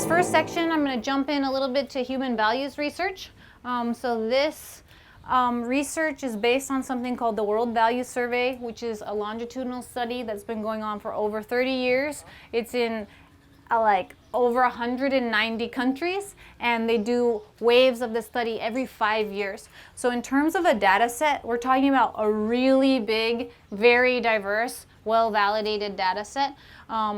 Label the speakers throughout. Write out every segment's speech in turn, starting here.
Speaker 1: this first section, I'm going to jump in a little bit to human values research. So this research is based on something called the World Values Survey, which is a longitudinal study that's been going on for over 30 years. It's in like over 190 countries, and they do waves of the study every 5 years. So in terms of a data set, we're talking about a really big, very diverse, well-validated data set.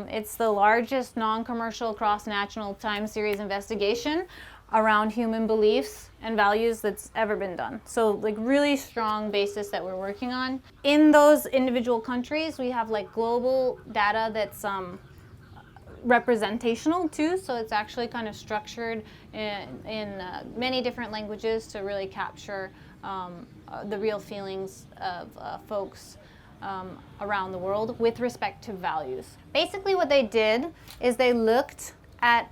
Speaker 1: It's the largest non-commercial cross-national time series investigation around human beliefs and values that's ever been done. So like really strong basis that we're working on. In those individual countries, we have like global data that's representational too, so it's actually kind of structured in many different languages to really capture the real feelings of folks around the world with respect to values. Basically what they did is they looked at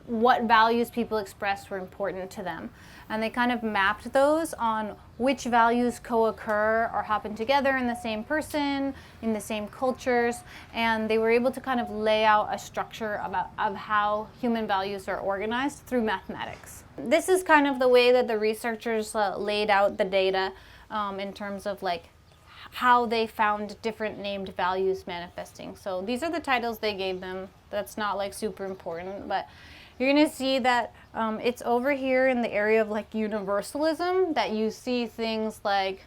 Speaker 1: what values people expressed were important to them, and they kind of mapped those on which values co-occur or happen together in the same person, in the same cultures, and they were able to kind of lay out a structure of how human values are organized through mathematics. This is kind of the way that the researchers laid out the data in terms of like how they found different named values manifesting. So these are the titles they gave them. That's not like super important, but you're gonna see that it's over here in the area of like universalism that you see things like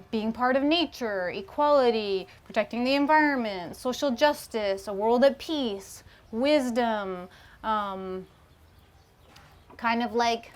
Speaker 1: being part of nature, equality, protecting the environment, social justice, a world at peace, wisdom, kind of like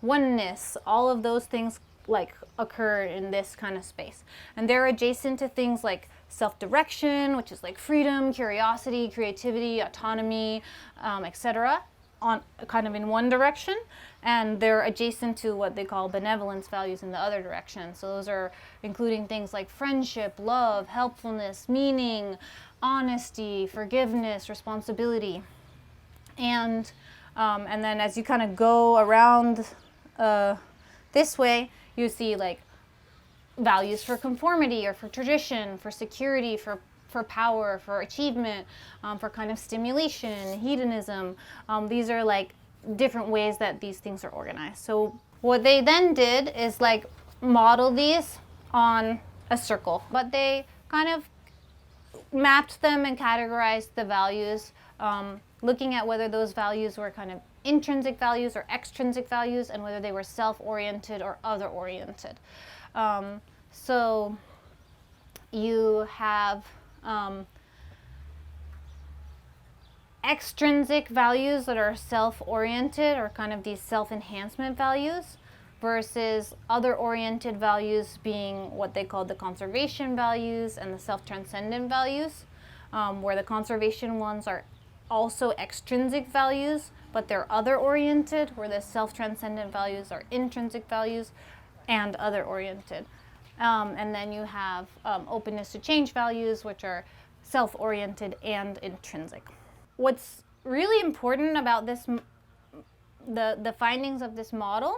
Speaker 1: oneness. All of those things like occur in this kind of space, and they're adjacent to things like self-direction, which is like freedom, curiosity, creativity, autonomy, etc., on kind of in one direction, and they're adjacent to what they call benevolence values in the other direction. So those are including things like friendship, love, helpfulness, meaning, honesty, forgiveness, responsibility, and then as you kind of go around this way, you see like values for conformity or for tradition, for security, for power, for achievement, for kind of stimulation, hedonism. These are like different ways that these things are organized. So what they then did is like model these on a circle, but they kind of mapped them and categorized the values, looking at whether those values were kind of intrinsic values or extrinsic values, and whether they were self-oriented or other-oriented. So you have extrinsic values that are self-oriented, or kind of these self-enhancement values, versus other-oriented values being what they call the conservation values and the self-transcendent values, where the conservation ones are also extrinsic values, but they're other-oriented, where the self-transcendent values are intrinsic values and other-oriented. And then you have openness to change values, which are self-oriented and intrinsic. What's really important about this, the findings of this model,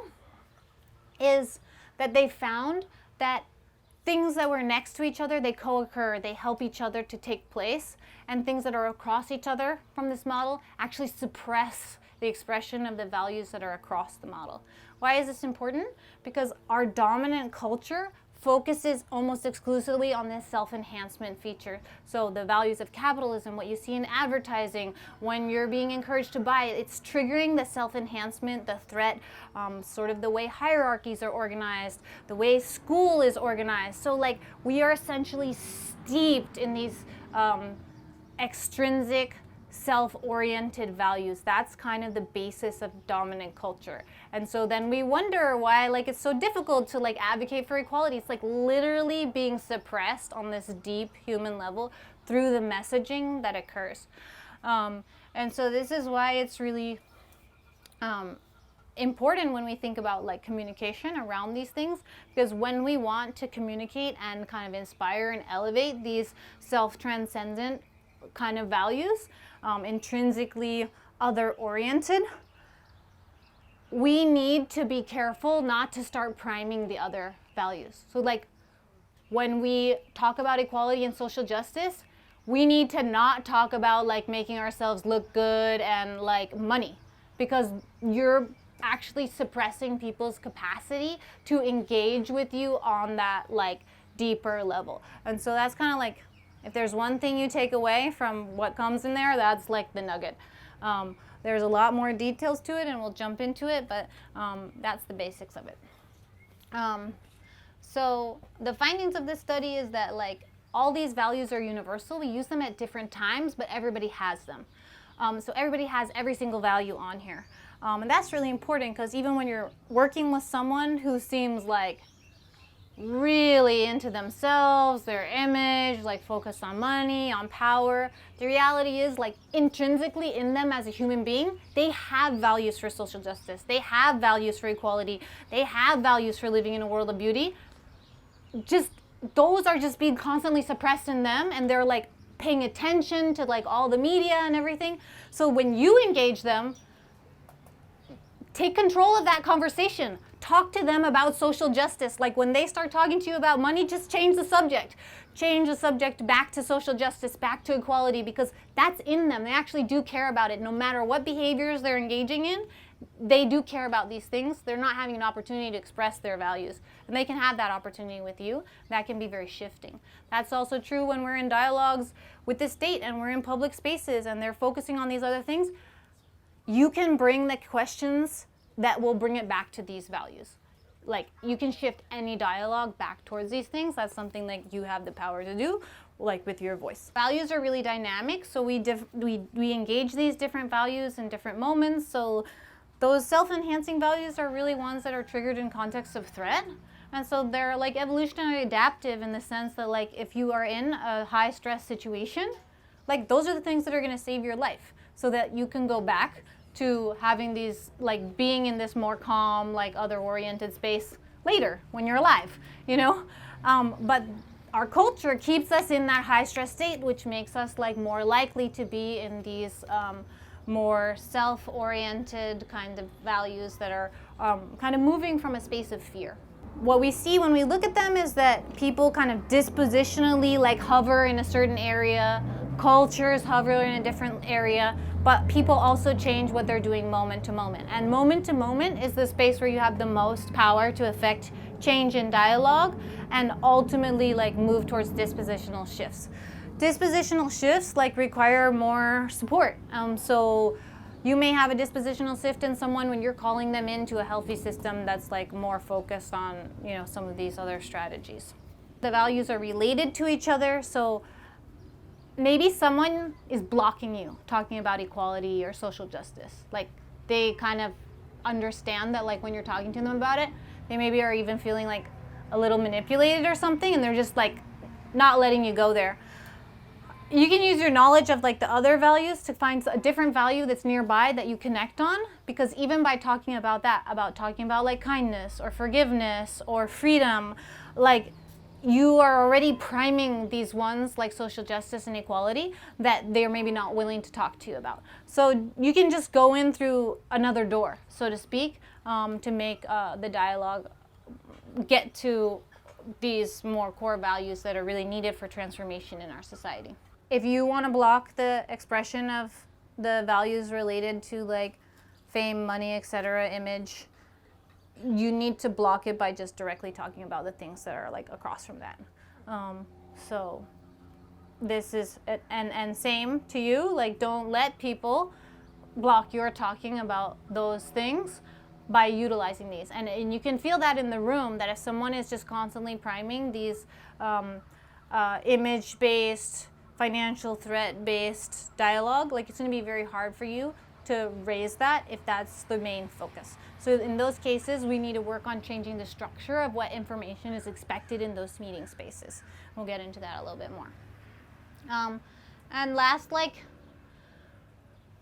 Speaker 1: is that they found that things that were next to each other, they co-occur, they help each other to take place, and things that are across each other from this model actually suppress the expression of the values that are across the model. Why is this important? Because our dominant culture focuses almost exclusively on this self-enhancement feature. So the values of capitalism, what you see in advertising, when you're being encouraged to buy, it's triggering the self-enhancement, the threat, sort of the way hierarchies are organized, the way school is organized. So like we are essentially steeped in these extrinsic self-oriented values. That's kind of the basis of dominant culture. And so then we wonder why like it's so difficult to like advocate for equality. It's like literally being suppressed on this deep human level through the messaging that occurs. And so this is why it's really important when we think about like communication around these things, because when we want to communicate and kind of inspire and elevate these self-transcendent kind of values, intrinsically other-oriented, we need to be careful not to start priming the other values. So like when we talk about equality and social justice, we need to not talk about like making ourselves look good and like money, because you're actually suppressing people's capacity to engage with you on that like deeper level. And so that's kind of like, if there's one thing you take away from what comes in there, that's like the nugget. There's a lot more details to it and we'll jump into it, but that's the basics of it. So the findings of this study is that like all these values are universal. We use them at different times, but everybody has them. So everybody has every single value on here. And that's really important, because even when you're working with someone who seems like really into themselves, their image, like focused on money, on power, the reality is like intrinsically in them as a human being, they have values for social justice. They have values for equality. They have values for living in a world of beauty. Just those are just being constantly suppressed in them, and they're like paying attention to like all the media and everything. So when you engage them, take control of that conversation. Talk to them about social justice. Like when they start talking to you about money, just change the subject. Change the subject back to social justice, back to equality, because that's in them. They actually do care about it. No matter what behaviors they're engaging in, they do care about these things. They're not having an opportunity to express their values. And they can have that opportunity with you. That can be very shifting. That's also true when we're in dialogues with the state and we're in public spaces and they're focusing on these other things. You can bring the questions that will bring it back to these values. Like you can shift any dialogue back towards these things. That's something that you have the power to do, like with your voice. Values are really dynamic, so we engage these different values in different moments. So those self-enhancing values are really ones that are triggered in context of threat. And so they're like evolutionary adaptive in the sense that like if you are in a high stress situation, like those are the things that are going to save your life, so that you can go back to having these, like being in this more calm, like other-oriented space later when you're alive, you know? But our culture keeps us in that high-stress state, which makes us like more likely to be in these more self-oriented kind of values that are kind of moving from a space of fear. What we see when we look at them is that people kind of dispositionally like hover in a certain area, cultures hover in a different area, but people also change what they're doing moment to moment. And moment to moment is the space where you have the most power to affect change in dialogue and ultimately like move towards dispositional shifts. Dispositional shifts like require more support. So you may have a dispositional shift in someone when you're calling them into a healthy system that's like more focused on, you know, some of these other strategies. The values are related to each other, so maybe someone is blocking you talking about equality or social justice. Like they kind of understand that like when you're talking to them about it, they maybe are even feeling like a little manipulated or something, and they're just like not letting you go there. You can use your knowledge of like the other values to find a different value that's nearby that you connect on, because even by talking about that, about talking about like kindness or forgiveness or freedom, like you are already priming these ones like social justice and equality that they're maybe not willing to talk to you about. So you can just go in through another door, so to speak, to make the dialogue get to these more core values that are really needed for transformation in our society. If you want to block the expression of the values related to like fame, money, etc., image, you need to block it by just directly talking about the things that are like across from that. So this is, and same to you, like don't let people block your talking about those things by utilizing these. And you can feel that in the room, that if someone is just constantly priming these image-based, financial threat-based dialogue, like it's going to be very hard for you to raise that if that's the main focus. So in those cases, we need to work on changing the structure of what information is expected in those meeting spaces. We'll get into that a little bit more. And last, like,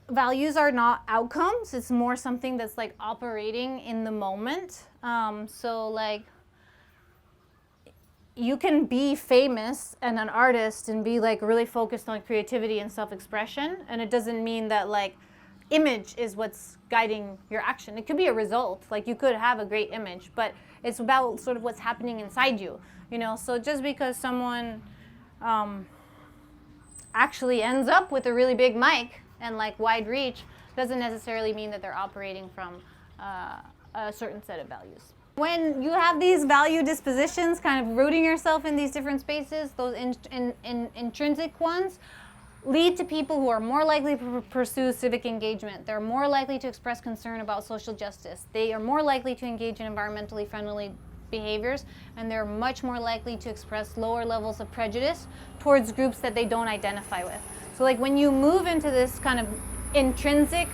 Speaker 1: values are not outcomes. It's more something that's like operating in the moment. So like, you can be famous and an artist and be like really focused on creativity and self-expression, and it doesn't mean that like image is what's guiding your action. It could be a result, like you could have a great image, but it's about sort of what's happening inside you, you know. So just because someone actually ends up with a really big mic and like wide reach doesn't necessarily mean that they're operating from a certain set of values. When you have these value dispositions kind of rooting yourself in these different spaces, those intrinsic ones lead to people who are more likely to pursue civic engagement. They're more likely to express concern about social justice. They are more likely to engage in environmentally friendly behaviors, and they're much more likely to express lower levels of prejudice towards groups that they don't identify with. So like when you move into this kind of intrinsic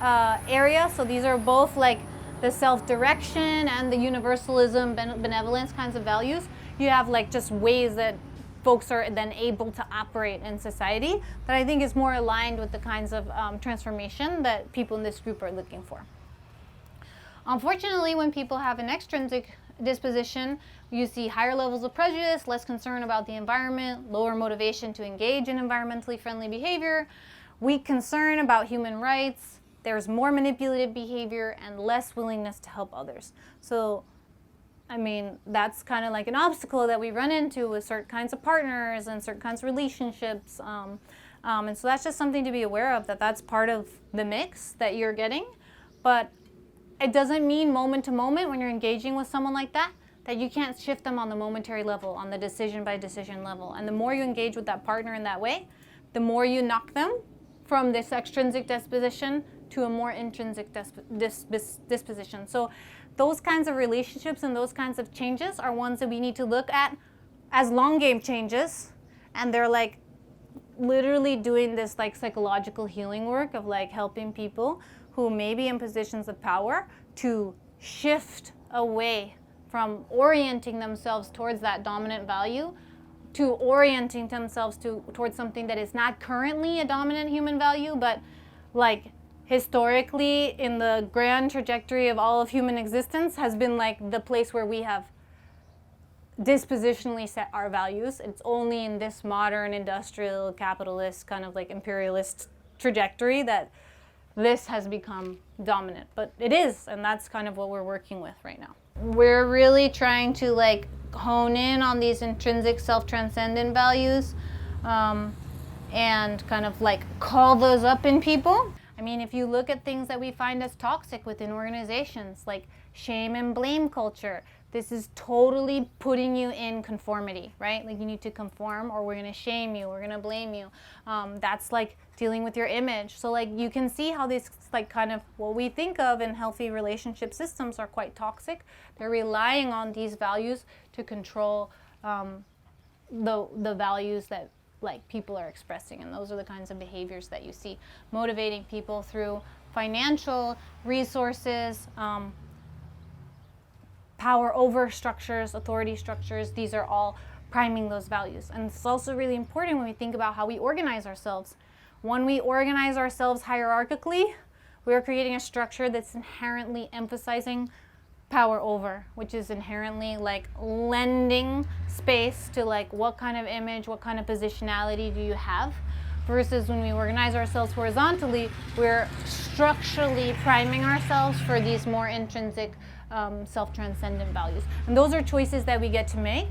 Speaker 1: area, so these are both like the self-direction and the universalism, benevolence kinds of values, you have like just ways that folks are then able to operate in society that I think is more aligned with the kinds of transformation that people in this group are looking for. Unfortunately, when people have an extrinsic disposition, you see higher levels of prejudice, less concern about the environment, lower motivation to engage in environmentally friendly behavior, weak concern about human rights, there's more manipulative behavior and less willingness to help others. So I mean, that's kind of like an obstacle that we run into with certain kinds of partners and certain kinds of relationships. And so that's just something to be aware of, that that's part of the mix that you're getting. But it doesn't mean moment to moment when you're engaging with someone like that, that you can't shift them on the momentary level, on the decision by decision level. And the more you engage with that partner in that way, the more you knock them from this extrinsic disposition to a more intrinsic disposition. So those kinds of relationships and those kinds of changes are ones that we need to look at as long game changes, and they're like literally doing this like psychological healing work of like helping people who may be in positions of power to shift away from orienting themselves towards that dominant value to orienting themselves towards something that is not currently a dominant human value, but like historically in the grand trajectory of all of human existence has been like the place where we have dispositionally set our values. It's only in this modern industrial capitalist kind of like imperialist trajectory that this has become dominant, but it is, and that's kind of what we're working with right now. We're really trying to like hone in on these intrinsic self-transcendent values and kind of like call those up in people. I mean, if you look at things that we find as toxic within organizations, like shame and blame culture, this is totally putting you in conformity, right? Like you need to conform or we're gonna shame you, we're gonna blame you. That's like dealing with your image. So like you can see how these like kind of what we think of in healthy relationship systems are quite toxic. They're relying on these values to control the values that like people are expressing, and those are the kinds of behaviors that you see motivating people through financial resources, power over structures, authority structures. These are all priming those values. And it's also really important when we think about how we organize ourselves. When we organize ourselves hierarchically, we are creating a structure that's inherently emphasizing power over, which is inherently like lending space to like what kind of image, what kind of positionality do you have, versus when we organize ourselves horizontally, we're structurally priming ourselves for these more intrinsic self-transcendent values. And those are choices that we get to make.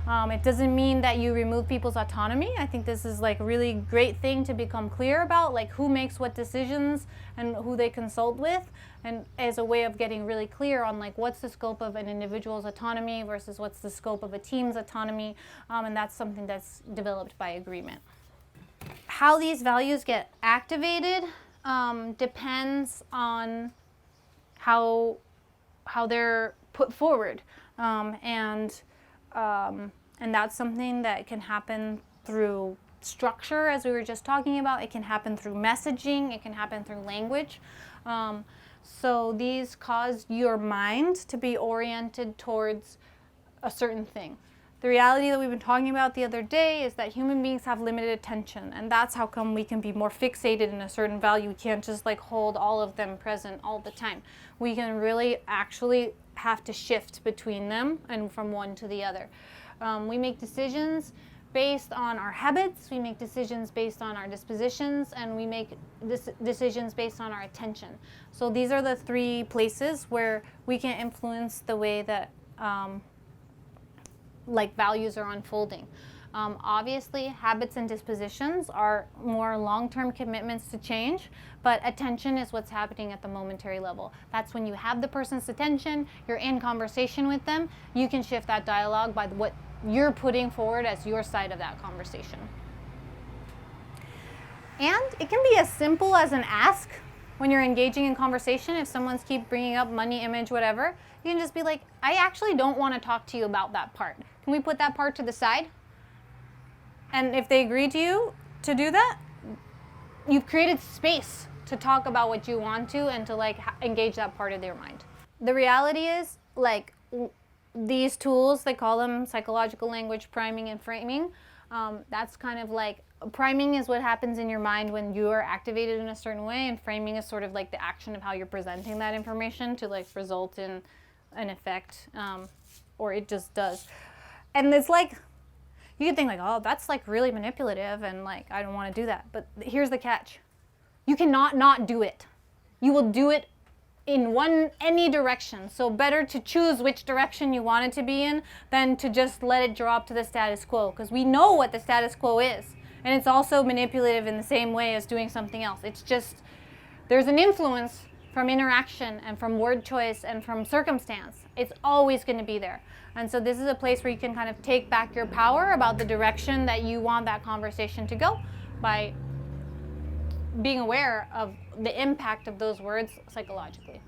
Speaker 1: It doesn't mean that you remove people's autonomy. I think this is like a really great thing to become clear about, like who makes what decisions and who they consult with, and as a way of getting really clear on like what's the scope of an individual's autonomy versus what's the scope of a team's autonomy, and that's something that's developed by agreement. How these values get activated depends on how they're put forward, and that's something that can happen through structure, as we were just talking about. It can happen through messaging. It can happen through language. So these cause your mind to be oriented towards a certain thing. The reality that we've been talking about the other day is that human beings have limited attention, and that's how come we can be more fixated in a certain value. We can't just like hold all of them present all the time. We can really actually have to shift between them and from one to the other. We make decisions based on our habits, we make decisions based on our dispositions, and we make decisions based on our attention. So these are the three places where we can influence the way that like values are unfolding. Obviously, habits and dispositions are more long-term commitments to change, but attention is what's happening at the momentary level. That's when you have the person's attention, you're in conversation with them, you can shift that dialogue by what you're putting forward as your side of that conversation. And it can be as simple as an ask when you're engaging in conversation. If someone's keep bringing up money, image, whatever, you can just be like, I actually don't want to talk to you about that part. Can we put that part to the side? And if they agree to you to do that, you've created space to talk about what you want to and to like engage that part of their mind. The reality is, like, these tools, they call them psychological language priming and framing. That's kind of like, priming is what happens in your mind when you are activated in a certain way, and framing is sort of like the action of how you're presenting that information to like result in an effect, or it just does. And it's like, you could think like, oh, that's like really manipulative and like, I don't want to do that. But here's the catch. You cannot not do it. You will do it in any direction. So better to choose which direction you want it to be in than to just let it drop to the status quo, because we know what the status quo is. And it's also manipulative in the same way as doing something else. It's just, there's an influence from interaction and from word choice and from circumstance. It's always going to be there. And so this is a place where you can kind of take back your power about the direction that you want that conversation to go by being aware of the impact of those words psychologically.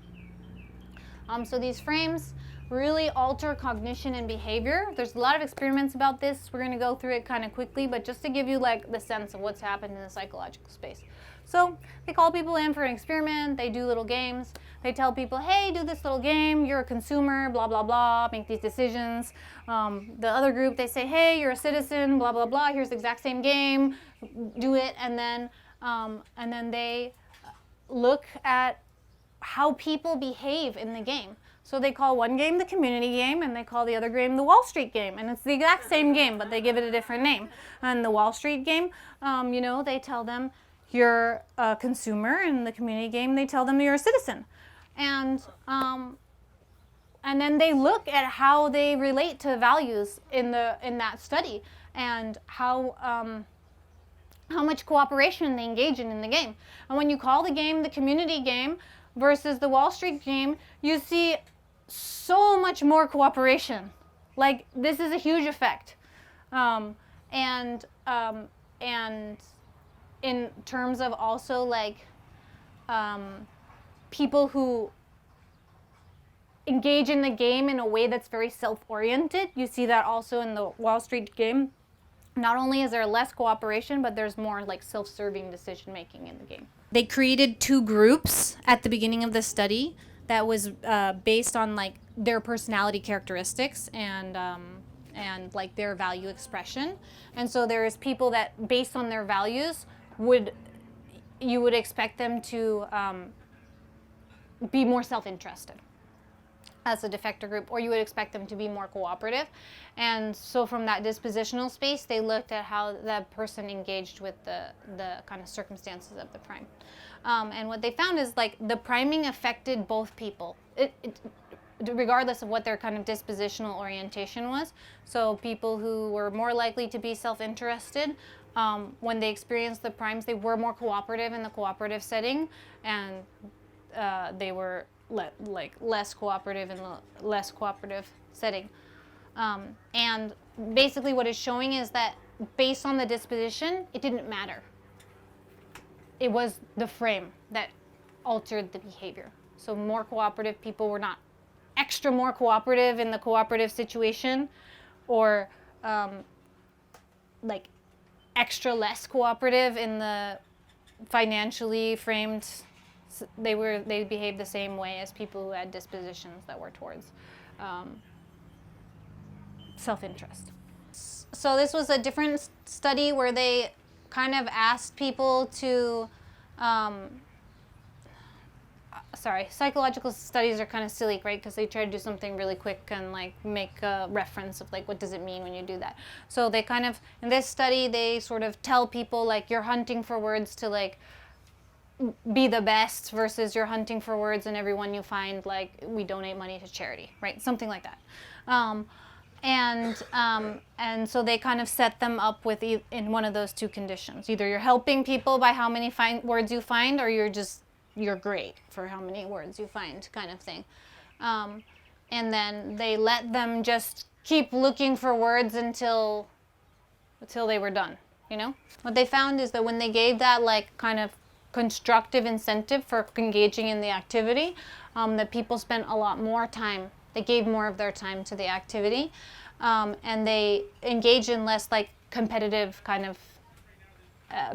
Speaker 1: So these frames really alter cognition and behavior. There's a lot of experiments about this. We're going to go through it kind of quickly, but just to give you like the sense of what's happened in the psychological space. So they call people in for an experiment. They do little games. They tell people, hey, do this little game. You're a consumer, blah, blah, blah. Make these decisions. The other group, they say, hey, you're a citizen, blah, blah, blah. Here's the exact same game. Do it. And then they look at how people behave in the game. So they call one game the community game, and they call the other game the Wall Street game. And it's the exact same game, but they give it a different name. And the Wall Street game, they tell them you're a consumer, and the community game, they tell them you're a citizen. And then they look at how they relate to values in that study, and how much cooperation they engage in the game. And when you call the game the community game versus the Wall Street game, you see so much more cooperation. Like, this is a huge effect. And in terms of also like people who engage in the game in a way that's very self-oriented, you see that also in the Wall Street game. Not only is there less cooperation, but there's more like self-serving decision making in the game. They created 2 groups at the beginning of the study that was based on like their personality characteristics and like their value expression. And so there's people that based on their values you would expect them to be more self-interested as a defector group, or you would expect them to be more cooperative. And so from that dispositional space, they looked at how that person engaged with the kind of circumstances of the prime. And what they found is like the priming affected both people, regardless of what their kind of dispositional orientation was. So people who were more likely to be self-interested, when they experienced the primes, they were more cooperative in the cooperative setting, and they were less cooperative in the less cooperative setting. And basically what it's showing is that based on the disposition, it didn't matter. It was the frame that altered the behavior. So more cooperative people were not extra more cooperative in the cooperative situation, or like extra less cooperative in the financially framed. They behaved the same way as people who had dispositions that were towards self-interest. So this was a different study where they kind of asked people to, psychological studies are kind of silly, right? Because they try to do something really quick and like make a reference of like, what does it mean when you do that? So they kind of, in this study, they sort of tell people like, you're hunting for words to like be the best versus you're hunting for words and everyone you find like, we donate money to charity, right? Something like that. And so they kind of set them up with in one of those two conditions. Either you're helping people by how many words you find, or you're great for how many words you find, kind of thing. And then they let them just keep looking for words until they were done, you know? What they found is that when they gave that like kind of constructive incentive for engaging in the activity, that people spent a lot more time. They gave more of their time to the activity, and they engaged in less like competitive kind of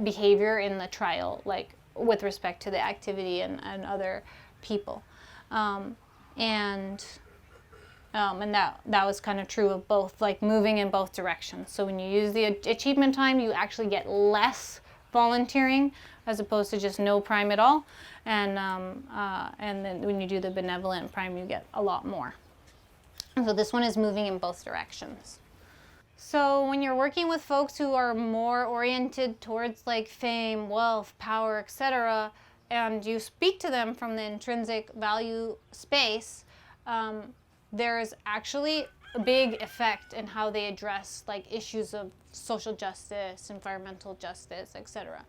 Speaker 1: behavior in the trial, like with respect to the activity and other people. And that was kind of true of both, like moving in both directions. So when you use the achievement time, you actually get less volunteering as opposed to just no prime at all. And then when you do the benevolent prime, you get a lot more. So this one is moving in both directions. So when you're working with folks who are more oriented towards like fame, wealth, power, etc., and you speak to them from the intrinsic value space, there's actually a big effect in how they address like issues of social justice, environmental justice, etc.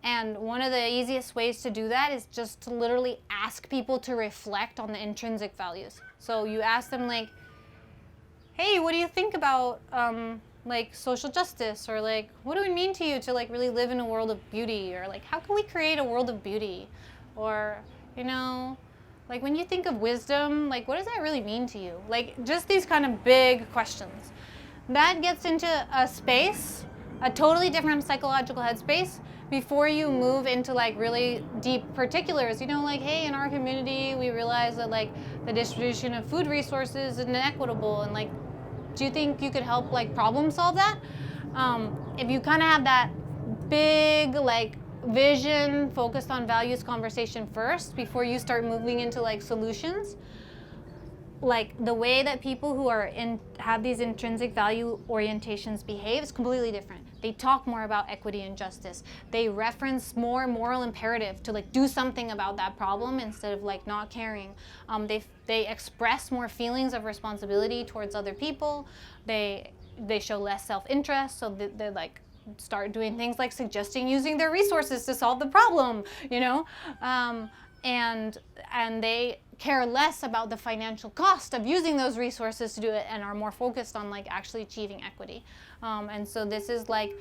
Speaker 1: And one of the easiest ways to do that is just to literally ask people to reflect on the intrinsic values. So you ask them like, hey, what do you think about like social justice? Or like, what do it mean to you to like really live in a world of beauty? Or like, how can we create a world of beauty? Or, you know, like when you think of wisdom, like what does that really mean to you? Like just these kind of big questions. That gets into a space, a totally different psychological headspace, before you move into like really deep particulars. You know, like, hey, in our community, we realize that like the distribution of food resources is inequitable, and like, do you think you could help like problem solve that? If you kind of have that big like vision focused on values conversation first before you start moving into like solutions, like the way that people who are have these intrinsic value orientations behave is completely different. They talk more about equity and justice. They reference more moral imperative to like do something about that problem instead of like not caring. They express more feelings of responsibility towards other people. They show less self-interest, so they like start doing things like suggesting using their resources to solve the problem, you know, and they care less about the financial cost of using those resources to do it, and are more focused on like actually achieving equity. And so this is like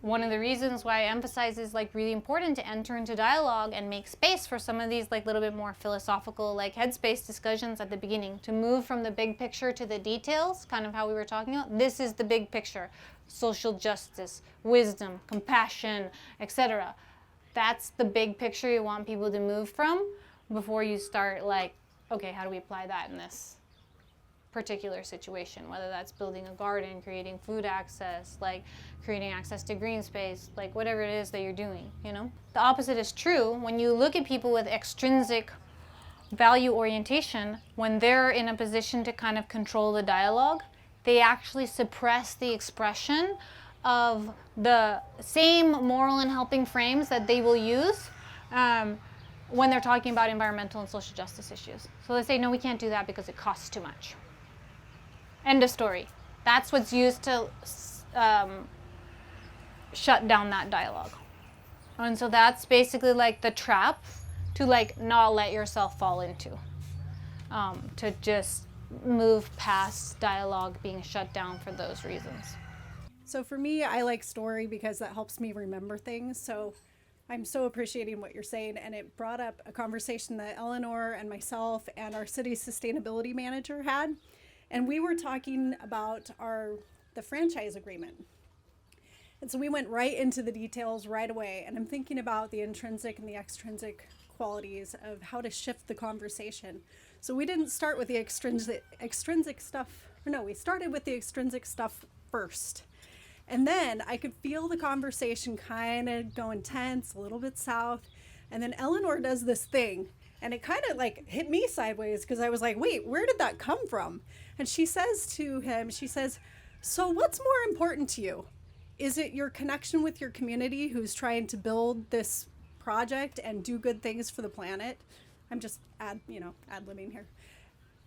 Speaker 1: one of the reasons why I emphasize is like really important to enter into dialogue and make space for some of these like little bit more philosophical like headspace discussions at the beginning, to move from the big picture to the details, kind of how we were talking about. This is the big picture: social justice, wisdom, compassion, etc. That's the big picture you want people to move from before you start like, okay, how do we apply that in this particular situation? Whether that's building a garden, creating food access, like creating access to green space, like whatever it is that you're doing, you know? The opposite is true. When you look at people with extrinsic value orientation, when they're in a position to kind of control the dialogue, they actually suppress the expression of the same moral and helping frames that they will use when they're talking about environmental and social justice issues. So they say, no, we can't do that because it costs too much. End of story. That's what's used to shut down that dialogue. And so that's basically like the trap to like not let yourself fall into, to just move past dialogue being shut down for those reasons.
Speaker 2: So for me, I like story because that helps me remember things. So I'm so appreciating what you're saying. And it brought up a conversation that Elinor and myself and our city's sustainability manager had. And we were talking about the franchise agreement. And so we went right into the details right away. And I'm thinking about the intrinsic and the extrinsic qualities of how to shift the conversation. So we didn't start with the extrinsic stuff. Or no, we started with the extrinsic stuff first. And then I could feel the conversation kind of going tense, a little bit south. And then Elinor does this thing. And it kind of like hit me sideways because I was like, wait, where did that come from? And she says to him, she says, so what's more important to you? Is it your connection with your community who's trying to build this project and do good things for the planet? I'm just ad-libbing here.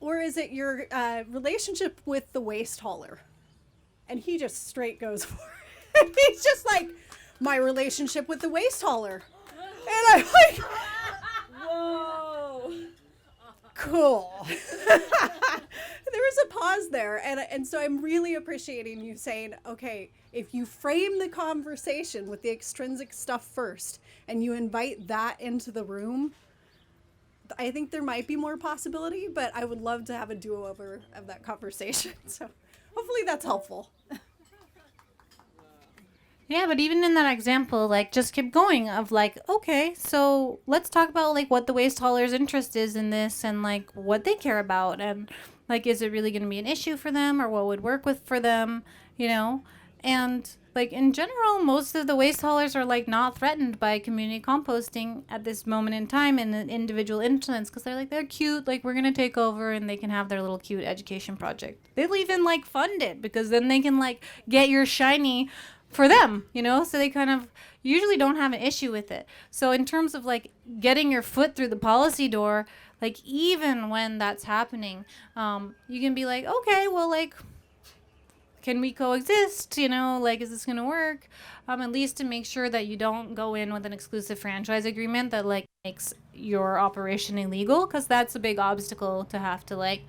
Speaker 2: Or is it your relationship with the waste hauler? And he just straight goes for it. He's just like, my relationship with the waste hauler. And I'm like,
Speaker 3: Whoa.
Speaker 2: cool. There was a pause there. And so I'm really appreciating you saying, okay, if you frame the conversation with the extrinsic stuff first and you invite that into the room, I think there might be more possibility, but I would love to have a do-over of that conversation. So hopefully that's helpful.
Speaker 1: Yeah, but even in that example, like, just keep going of like, okay, so let's talk about like what the waste hauler's interest is in this and like what they care about, and like, is it really going to be an issue for them, or what would work with for them, you know? And like, in general, most of the waste haulers are like not threatened by community composting at this moment in time in an individual instance, because they're cute, like, we're going to take over and they can have their little cute education project. They'll even like fund it, because then they can like get your shiny for them, you know? So they kind of usually don't have an issue with it. So in terms of like getting your foot through the policy door, like, even when that's happening, you can be like, okay, well, like, can we coexist? You know, like, is this going to work? At least to make sure that you don't go in with an exclusive franchise agreement that like makes your operation illegal, because that's a big obstacle to have to like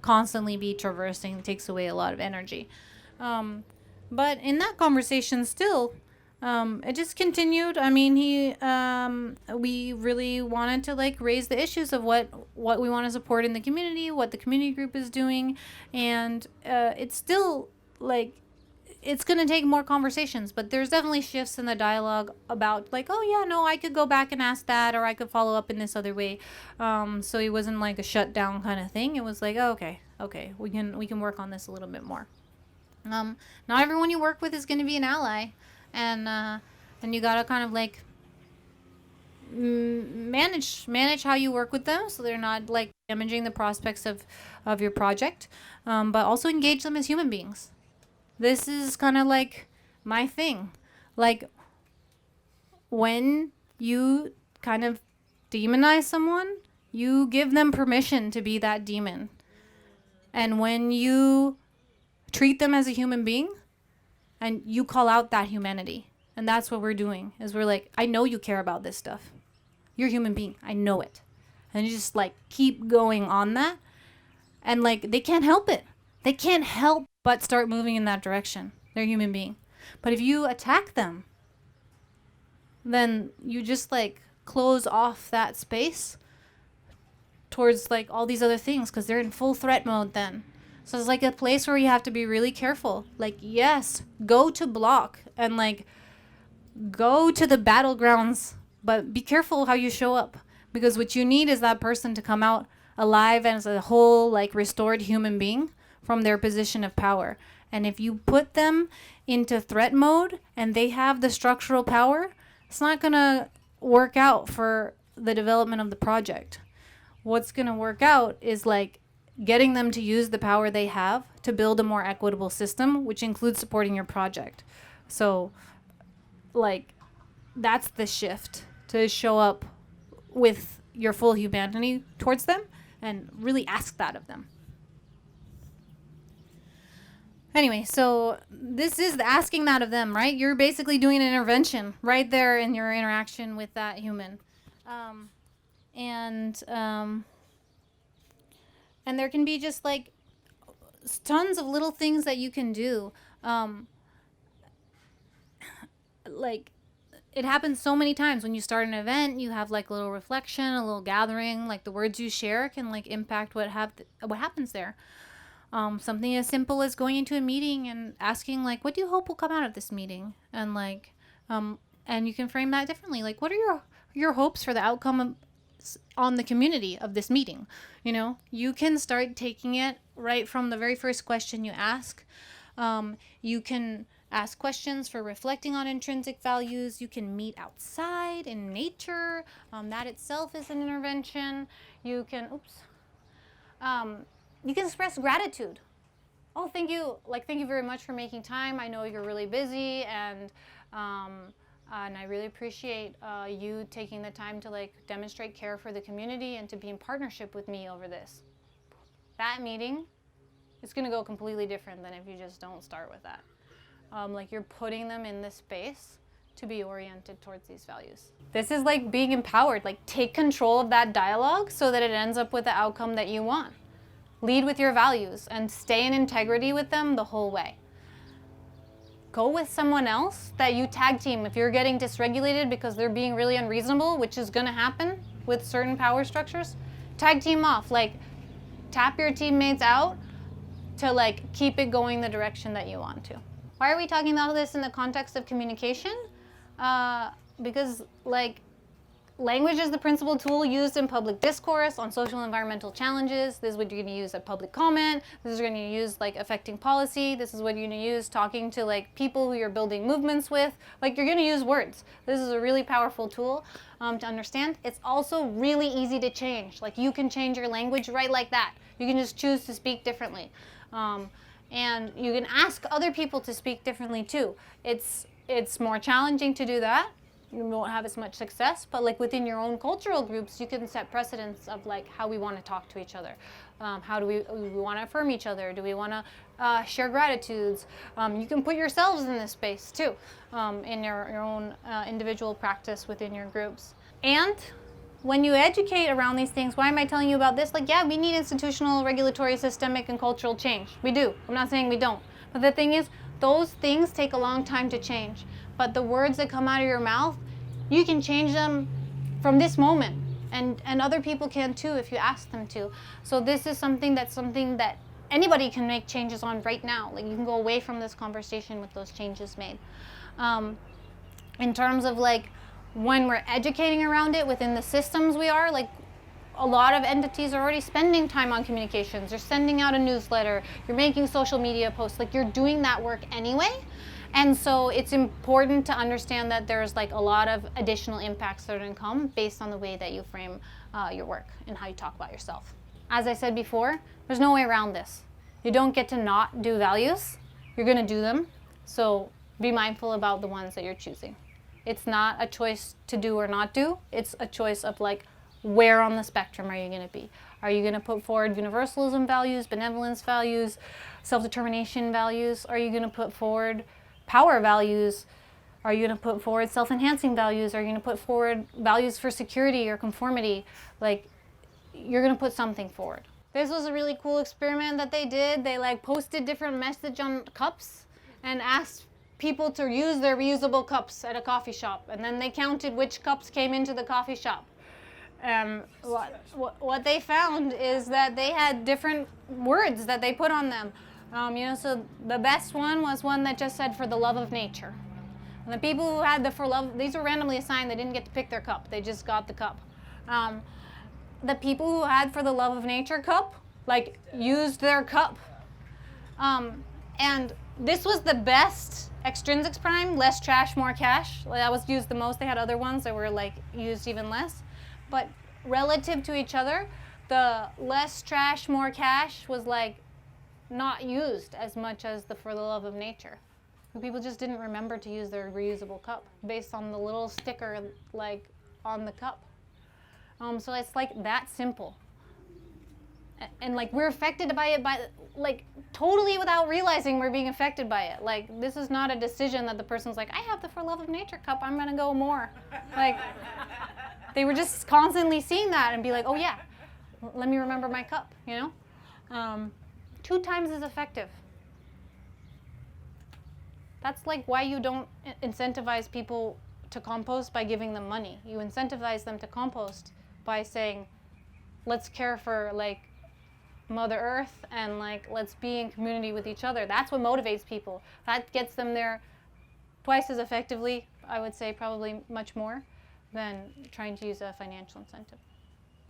Speaker 1: constantly be traversing. It takes away a lot of energy. But in that conversation still, it just continued. I mean, we really wanted to like raise the issues of what we want to support in the community, what the community group is doing. And it's still like, it's going to take more conversations, but there's definitely shifts in the dialogue about like, oh yeah, no, I could go back and ask that, or I could follow up in this other way. So it wasn't like a shutdown kind of thing. It was like, oh, okay, we can work on this a little bit more. Not everyone you work with is going to be an ally, and you gotta kind of like manage how you work with them, so they're not like damaging the prospects of your project, but also engage them as human beings. This is kind of like my thing. Like, when you kind of demonize someone, you give them permission to be that demon. And when you treat them as a human being, and you call out that humanity. And that's what we're doing, is we're like, I know you care about this stuff. You're a human being. I know it. And you just like keep going on that. And like, they can't help it. They can't help but start moving in that direction. They're a human being. But if you attack them, then you just like close off that space towards like all these other things, because they're in full threat mode then. So it's like a place where you have to be really careful. Like, yes, go to block and like go to the battlegrounds, but be careful how you show up, because what you need is that person to come out alive and as a whole, like, restored human being from their position of power. And if you put them into threat mode and they have the structural power, it's not going to work out for the development of the project. What's going to work out is like getting them to use the power they have to build a more equitable system, which includes supporting your project. So, like, that's the shift, to show up with your full humanity towards them and really ask that of them. Anyway, so this is the asking that of them, right? You're basically doing an intervention right there in your interaction with that human. And there can be just like tons of little things that you can do. Like, it happens so many times when you start an event. You have like a little reflection, a little gathering. Like, the words you share can like impact what happens there. Something as simple as going into a meeting and asking like, what do you hope will come out of this meeting? And like, and you can frame that differently. Like, what are your hopes for the outcome on the community of this meeting? You know, you can start taking it right from the very first question you ask. You can ask questions for reflecting on intrinsic values. You can meet outside in nature. That itself is an intervention. You can, you can express gratitude. Oh, thank you. Like, thank you very much for making time. I know you're really busy, and I really appreciate you taking the time to like demonstrate care for the community and to be in partnership with me over this. that meeting is going to go completely different than if you just don't start with that. Like you're putting them in this space to be oriented towards these values. This is like being empowered. Like take control of that dialogue so that it ends up with the outcome that you want. Lead with your values and stay in integrity with them the whole way. Go with someone else that you tag team. If you're getting dysregulated because they're being really unreasonable, which is going to happen with certain power structures, tag team off. Like tap your teammates out to like keep it going the direction that you want to. Why are we talking about this in the context of communication? Because like language is the principal tool used in public discourse on social and environmental challenges. This is what you're going to use at public comment. This is what you're going to use like affecting policy. This is what you're going to use talking to like people who you're building movements with. Like you're going to use words. This is a really powerful tool to understand. It's also really easy to change. Like you can change your language right like that. You can just choose to speak differently. And you can ask other people to speak differently too. It's more challenging to do that. You won't have as much success, but like within your own cultural groups, you can set precedents of like how we want to talk to each other. How do we want to affirm each other? Do we want to share gratitudes? You can put yourselves in this space too, in your own individual practice within your groups. And when you educate around these things, why am I telling you about this? Like, yeah, we need institutional, regulatory, systemic, and cultural change. We do. I'm not saying we don't. But the thing is, those things take a long time to change. But the words that come out of your mouth, you can change them from this moment. And other people can too if you ask them to. So this is something that anybody can make changes on right now. Like you can go away from this conversation with those changes made. In terms of like when we're educating around it within the systems we are, like a lot of entities are already spending time on communications. You're sending out a newsletter, you're making social media posts, like you're doing that work anyway. And so it's important to understand that there's like a lot of additional impacts that are going to come based on the way that you frame your work and how you talk about yourself. As I said before, there's no way around this. You don't get to not do values. You're going to do them. So be mindful about the ones that you're choosing. It's not a choice to do or not do. It's a choice of like, where on the spectrum are you going to be? Are you going to put forward universalism values, benevolence values, self-determination values? Are you going to put forward power values? Are you going to put forward self-enhancing values? Are you going to put forward values for security or conformity? Like, you're going to put something forward. This was a really cool experiment that they did. They like posted different message on cups and asked people to use their reusable cups at a coffee shop. And then they counted which cups came into the coffee shop. What they found is that they had different words that they put on them. So the best one was one that just said, for the love of nature. And the people who had the for love, these were randomly assigned, they didn't get to pick their cup, they just got the cup. The people who had for the love of nature cup, like used their cup. And this was the best extrinsics prime, less trash, more cash. That was used the most. They had other ones that were like used even less. But relative to each other, the less trash, more cash was like not used as much as the for the love of nature. People just didn't remember to use their reusable cup based on the little sticker like on the cup. So it's like that simple. And like we're affected by it like totally without realizing we're being affected by it. Like this is not a decision that the person's like, I have the for love of nature cup, I'm gonna go more. Like they were just constantly seeing that and be like, oh yeah, let me remember my cup, 2 times as effective. That's like why you don't incentivize people to compost by giving them money. You incentivize them to compost by saying, let's care for like Mother Earth and like let's be in community with each other. That's what motivates people. That gets them there twice as effectively, I would say probably much more, than trying to use a financial incentive.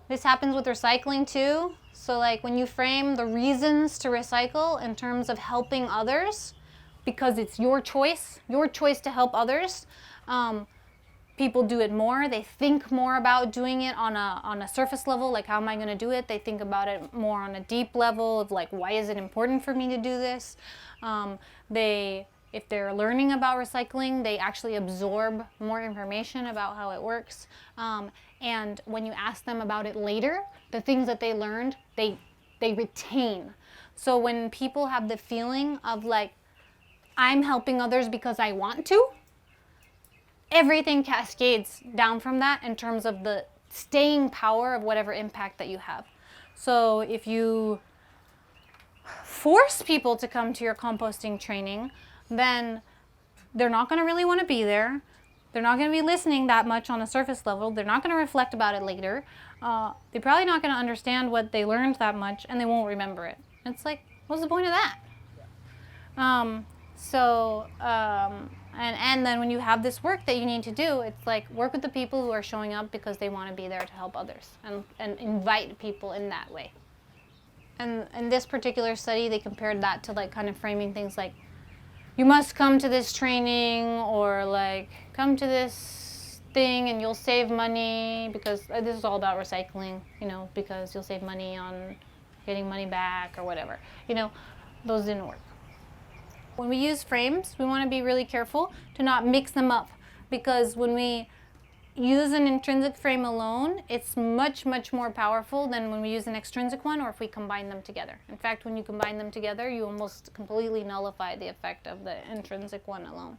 Speaker 1: This happens with recycling too. So like when you frame the reasons to recycle in terms of helping others, because it's your choice to help others, people do it more. They think more about doing it on a surface level, like how am I going to do it? They think about it more on a deep level of like, why is it important for me to do this? If they're learning about recycling, they actually absorb more information about how it works. And when you ask them about it later, the things that they learned, they they retain. So when people have the feeling of like, I'm helping others because I want to, everything cascades down from that in terms of the staying power of whatever impact that you have. So if you force people to come to your composting training, then they're not going to really want to be there. They're not going to be listening that much on a surface level. They're not going to reflect about it later. They're probably not going to understand what they learned that much, and they won't remember it. It's like, what's the point of that? And then when you have this work that you need to do, it's like work with the people who are showing up because they want to be there to help others, and invite people in that way. And in this particular study, they compared that to like kind of framing things like, you must come to this training, or like come to this thing and you'll save money, because this is all about recycling, because you'll save money on getting money back or whatever. Those didn't work. When we use frames, we want to be really careful to not mix them up, because when we use an intrinsic frame alone, it's much, much more powerful than when we use an extrinsic one, or if we combine them together. In fact, when you combine them together, you almost completely nullify the effect of the intrinsic one alone.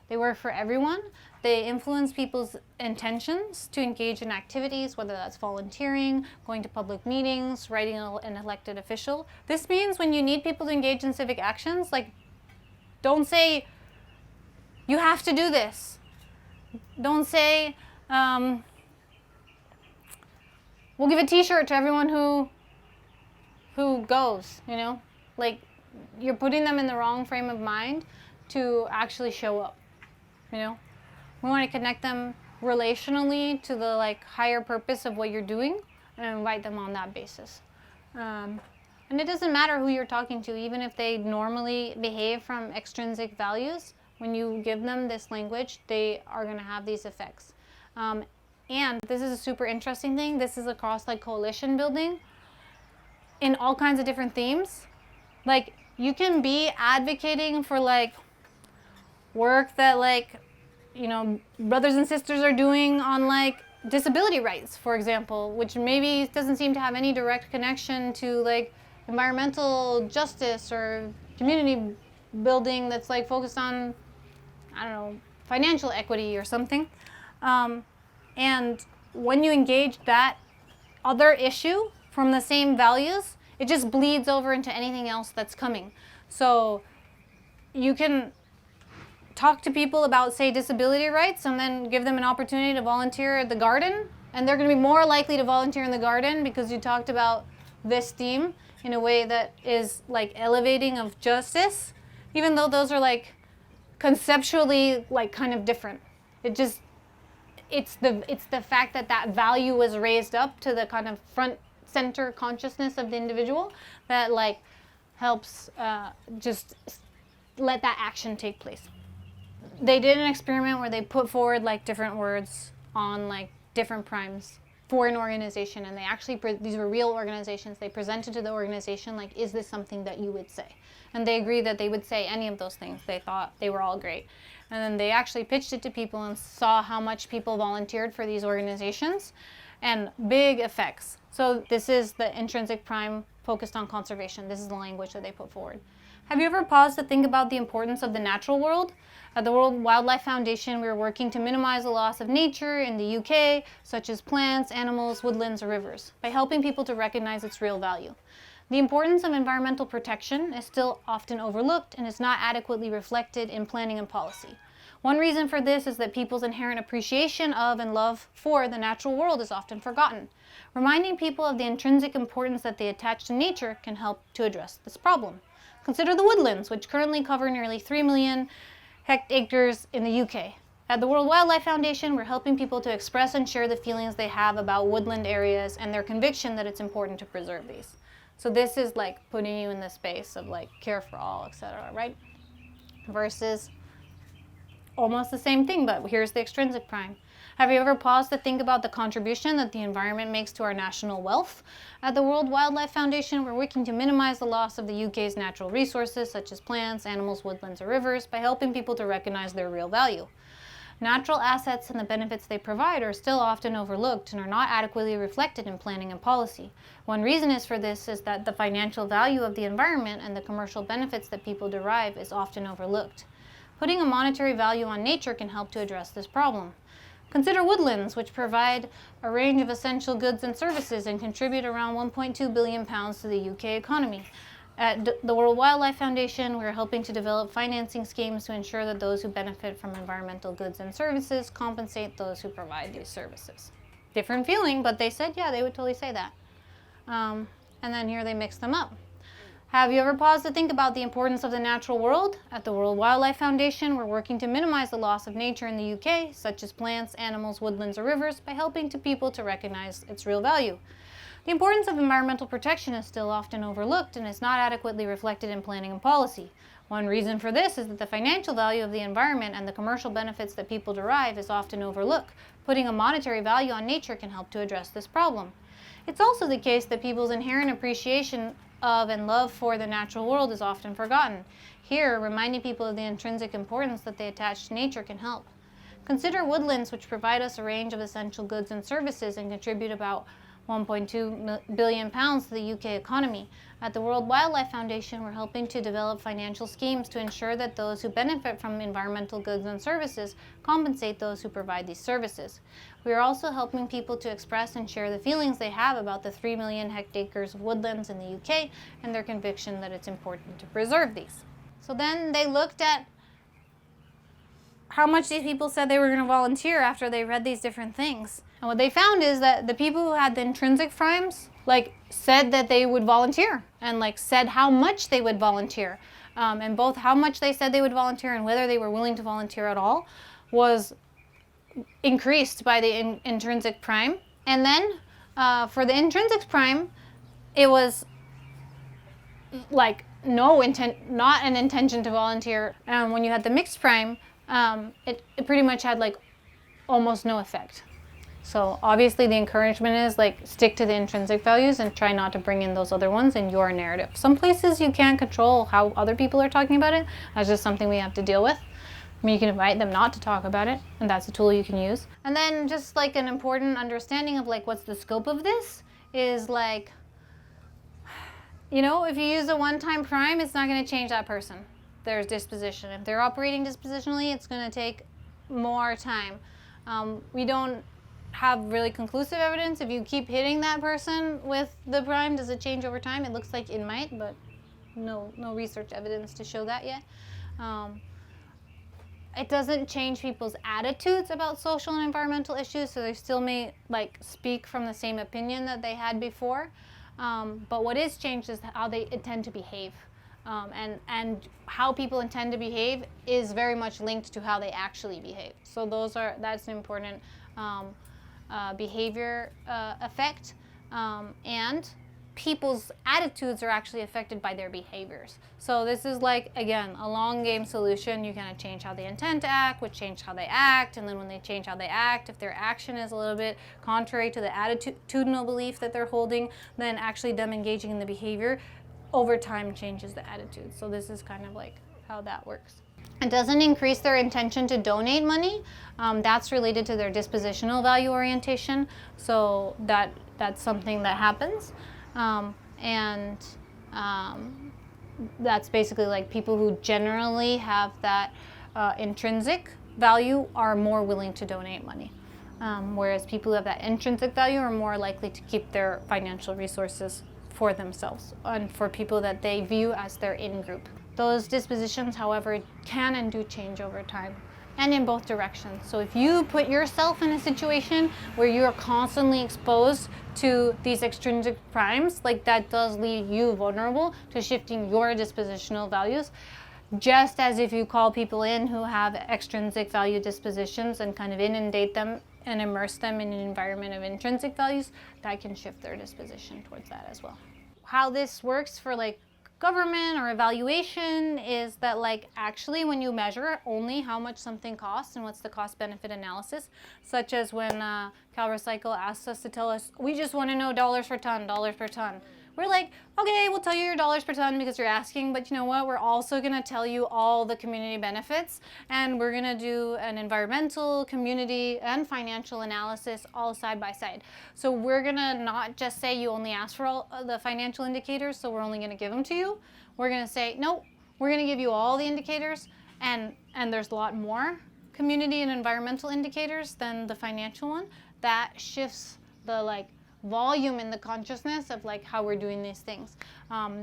Speaker 1: They work for everyone. They influence people's intentions to engage in activities, whether that's volunteering, going to public meetings, writing an elected official. This means when you need people to engage in civic actions, like, don't say, you have to do this. Don't say, we'll give a t-shirt to everyone who goes, Like, you're putting them in the wrong frame of mind to actually show up, We want to connect them relationally to the, like, higher purpose of what you're doing and invite them on that basis. And it doesn't matter who you're talking to, even if they normally behave from extrinsic values. When you give them this language, they are going to have these effects. And this is a super interesting thing. This is across like coalition building in all kinds of different themes. Like, you can be advocating for like work that like, brothers and sisters are doing on like disability rights, for example, which maybe doesn't seem to have any direct connection to like environmental justice or community building that's like focused on, financial equity or something. And when you engage that other issue from the same values, it just bleeds over into anything else that's coming. So you can talk to people about, say, disability rights, and then give them an opportunity to volunteer at the garden, and they're going to be more likely to volunteer in the garden because you talked about this theme in a way that is like elevating of justice, even though those are like conceptually like kind of different. It's the fact that value was raised up to the kind of front center consciousness of the individual that like helps just let that action take place. They did an experiment where they put forward like different words on like different primes for an organization, and they actually, these were real organizations, they presented to the organization like, is this something that you would say? And they agreed that they would say any of those things. They thought they were all great. And then they actually pitched it to people and saw how much people volunteered for these organizations, and big effects. So this is the intrinsic prime focused on conservation. This is the language that they put forward. Have you ever paused to think about the importance of the natural world? At the World Wildlife Foundation, we are working to minimize the loss of nature in the UK, such as plants, animals, woodlands, or rivers, by helping people to recognize its real value. The importance of environmental protection is still often overlooked and is not adequately reflected in planning and policy. One reason for this is that people's inherent appreciation of and love for the natural world is often forgotten. Reminding people of the intrinsic importance that they attach to nature can help to address this problem. Consider the woodlands, which currently cover nearly 3 million hectares in the UK. At the World Wildlife Foundation, we're helping people to express and share the feelings they have about woodland areas and their conviction that it's important to preserve these. So this is like putting you in the space of like care for all, etc., right? Versus almost the same thing, but here's the extrinsic prime. Have you ever paused to think about the contribution that the environment makes to our national wealth? At the World Wildlife Foundation, we're working to minimize the loss of the UK's natural resources, such as plants, animals, woodlands, or rivers, by helping people to recognize their real value. Natural assets and the benefits they provide are still often overlooked and are not adequately reflected in planning and policy. One reason for this is that the financial value of the environment and the commercial benefits that people derive is often overlooked. Putting a monetary value on nature can help to address this problem. Consider woodlands, which provide a range of essential goods and services and contribute around £1.2 billion to the UK economy. At the World Wildlife Foundation, we're helping to develop financing schemes to ensure that those who benefit from environmental goods and services compensate those who provide these services. Different feeling, but they said, yeah, they would totally say that. And then here they mix them up. Have you ever paused to think about the importance of the natural world? At the World Wildlife Foundation, we're working to minimize the loss of nature in the UK, such as plants, animals, woodlands, or rivers, by helping people to recognize its real value. The importance of environmental protection is still often overlooked and is not adequately reflected in planning and policy. One reason for this is that the financial value of the environment and the commercial benefits that people derive is often overlooked. Putting a monetary value on nature can help to address this problem. It's also the case that people's inherent appreciation of and love for the natural world is often forgotten. Here, reminding people of the intrinsic importance that they attach to nature can help. Consider woodlands, which provide us a range of essential goods and services and contribute about £1.2 billion to the UK economy. At the World Wildlife Foundation, we're helping to develop financial schemes to ensure that those who benefit from environmental goods and services compensate those who provide these services. We are also helping people to express and share the feelings they have about the 3 million hectares of woodlands in the UK and their conviction that it's important to preserve these. So then they looked at how much these people said they were going to volunteer after they read these different things. And what they found is that the people who had the intrinsic primes said that they would volunteer and said how much they would volunteer. And both how much they said they would volunteer and whether they were willing to volunteer at all was increased by the intrinsic prime. And then for the intrinsic prime, it was no intent, not an intention to volunteer. When you had the mixed prime, it pretty much had almost no effect. So obviously the encouragement is stick to the intrinsic values and try not to bring in those other ones in your narrative. Some places you can't control how other people are talking about it. That's just something we have to deal with. I mean, you can invite them not to talk about it, and that's a tool you can use. And then just an important understanding of what's the scope of this is if you use a one-time prime, it's not going to change that person. There's disposition. If they're operating dispositionally, it's going to take more time. We don't have really conclusive evidence. If you keep hitting that person with the prime, does it change over time? It looks like it might, but no research evidence to show that yet. It doesn't change people's attitudes about social and environmental issues, so they still may speak from the same opinion that they had before. But what is changed is how they intend to behave. And how people intend to behave is very much linked to how they actually behave. So that's an important behavior effect. And people's attitudes are actually affected by their behaviors. So this is again, a long game solution. You kind of change how they intend to act, which change how they act, and then when they change how they act, if their action is a little bit contrary to the attitudinal belief that they're holding, then actually them engaging in the behavior over time changes the attitude. So this is kind of how that works. It doesn't increase their intention to donate money. That's related to their dispositional value orientation. So that's something that happens. That's basically people who generally have that intrinsic value are more willing to donate money. Whereas people who have that intrinsic value are more likely to keep their financial resources for themselves and for people that they view as their in-group. Those dispositions, however, can and do change over time and in both directions. So if you put yourself in a situation where you are constantly exposed to these extrinsic primes, that does leave you vulnerable to shifting your dispositional values, just as if you call people in who have extrinsic value dispositions and kind of inundate them and immerse them in an environment of intrinsic values, that can shift their disposition towards that as well. How this works for government or evaluation is that actually when you measure only how much something costs and what's the cost benefit analysis, such as when CalRecycle asks us to tell us, we just want to know dollars per ton, we're like, okay, we'll tell you your dollars per ton because you're asking, but you know what? We're also going to tell you all the community benefits, and we're going to do an environmental, community, and financial analysis all side by side. So we're going to not just say you only asked for all the financial indicators, so we're only going to give them to you. We're going to say, no, we're going to give you all the indicators, and there's a lot more community and environmental indicators than the financial one. That shifts the volume in the consciousness of how we're doing these things.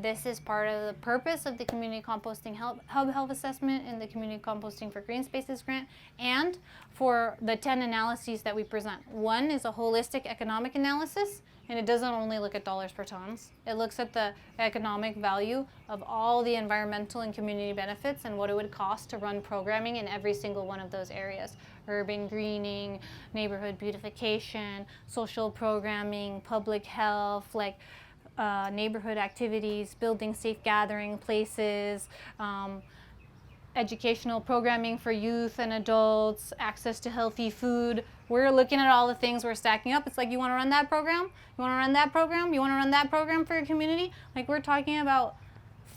Speaker 1: This is part of the purpose of the Community Composting Hub Health Assessment and the Community Composting for Green Spaces grant, and for the 10 analyses that we present. One is a holistic economic analysis, and it doesn't only look at dollars per tons. It looks at the economic value of all the environmental and community benefits and what it would cost to run programming in every single one of those areas. Urban greening, neighborhood beautification, social programming, public health, neighborhood activities, building safe gathering places, educational programming for youth and adults, access to healthy food. We're looking at all the things we're stacking up. It's like, you want to run that program? You want to run that program? You want to run that program for your community? We're talking about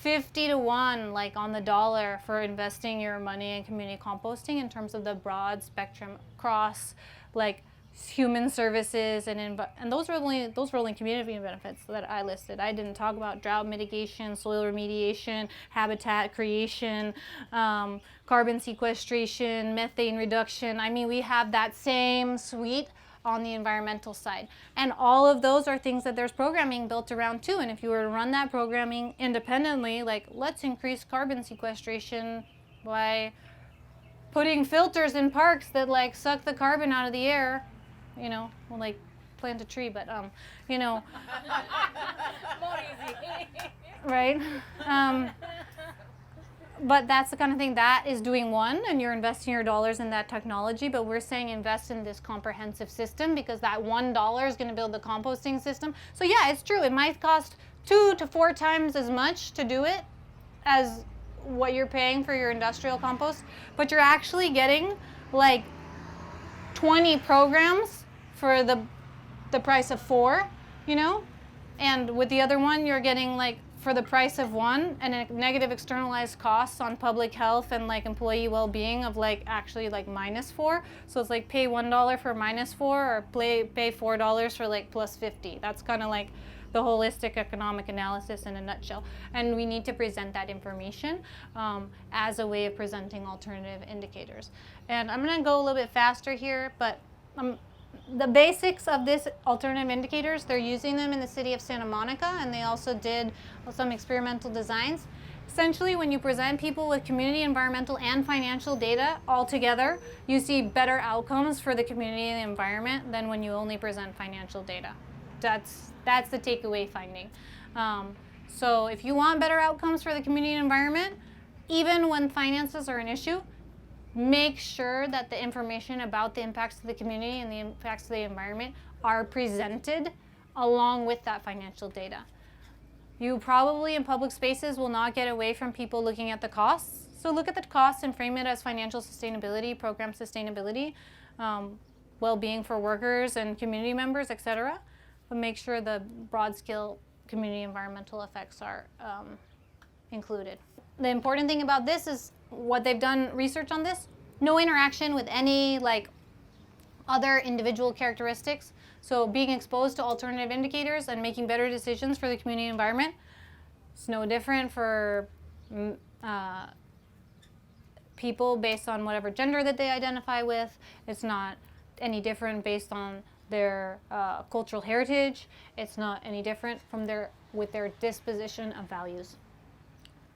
Speaker 1: 50 to 1 on the dollar for investing your money in community composting in terms of the broad spectrum across human services and those are only community benefits that I listed. I didn't talk about drought mitigation, soil remediation, habitat creation, carbon sequestration, methane reduction. I mean, we have that same suite on the environmental side. And all of those are things that there's programming built around too. And if you were to run that programming independently, let's increase carbon sequestration by putting filters in parks that suck the carbon out of the air, we'll plant a tree, but more easy. Right? But that's the kind of thing that is doing one, and you're investing your dollars in that technology, but we're saying invest in this comprehensive system because that $1 is going to build the composting system. So yeah, it's true. It might cost 2 to 4 times as much to do it as what you're paying for your industrial compost, but you're actually getting 20 programs for the price of 4, and with the other one you're getting for the price of 1 and a negative externalized costs on public health and employee well-being of actually -4. So it's pay $1 for -4 or pay $4 for +50. That's kind of the holistic economic analysis in a nutshell. And we need to present that information as a way of presenting alternative indicators. And I'm going to go a little bit faster here, but the basics of this alternative indicators, they're using them in the city of Santa Monica, and they also did some experimental designs. Essentially, when you present people with community, environmental, and financial data all together, you see better outcomes for the community and the environment than when you only present financial data. That's the takeaway finding. So if you want better outcomes for the community and environment, even when finances are an issue, make sure that the information about the impacts to the community and the impacts to the environment are presented along with that financial data. You probably in public spaces will not get away from people looking at the costs. So look at the costs and frame it as financial sustainability, program sustainability, well-being for workers and community members, etc. But make sure the broad scale community environmental effects are included. The important thing about this is what they've done research on this, no interaction with any other individual characteristics. So being exposed to alternative indicators and making better decisions for the community environment, it's no different for people based on whatever gender that they identify with. It's not any different based on their cultural heritage. It's not any different from with their disposition of values.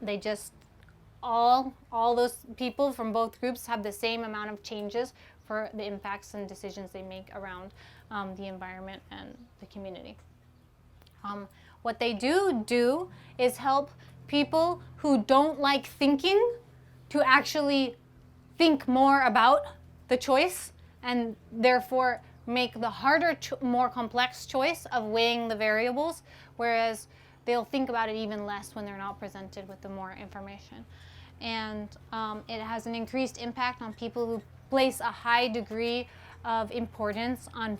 Speaker 1: They just all those people from both groups have the same amount of changes for the impacts and decisions they make around the environment and the community. What they do is help people who don't like thinking to actually think more about the choice and therefore make the harder, more complex choice of weighing the variables, whereas they'll think about it even less when they're not presented with the more information. And it has an increased impact on people who place a high degree of importance on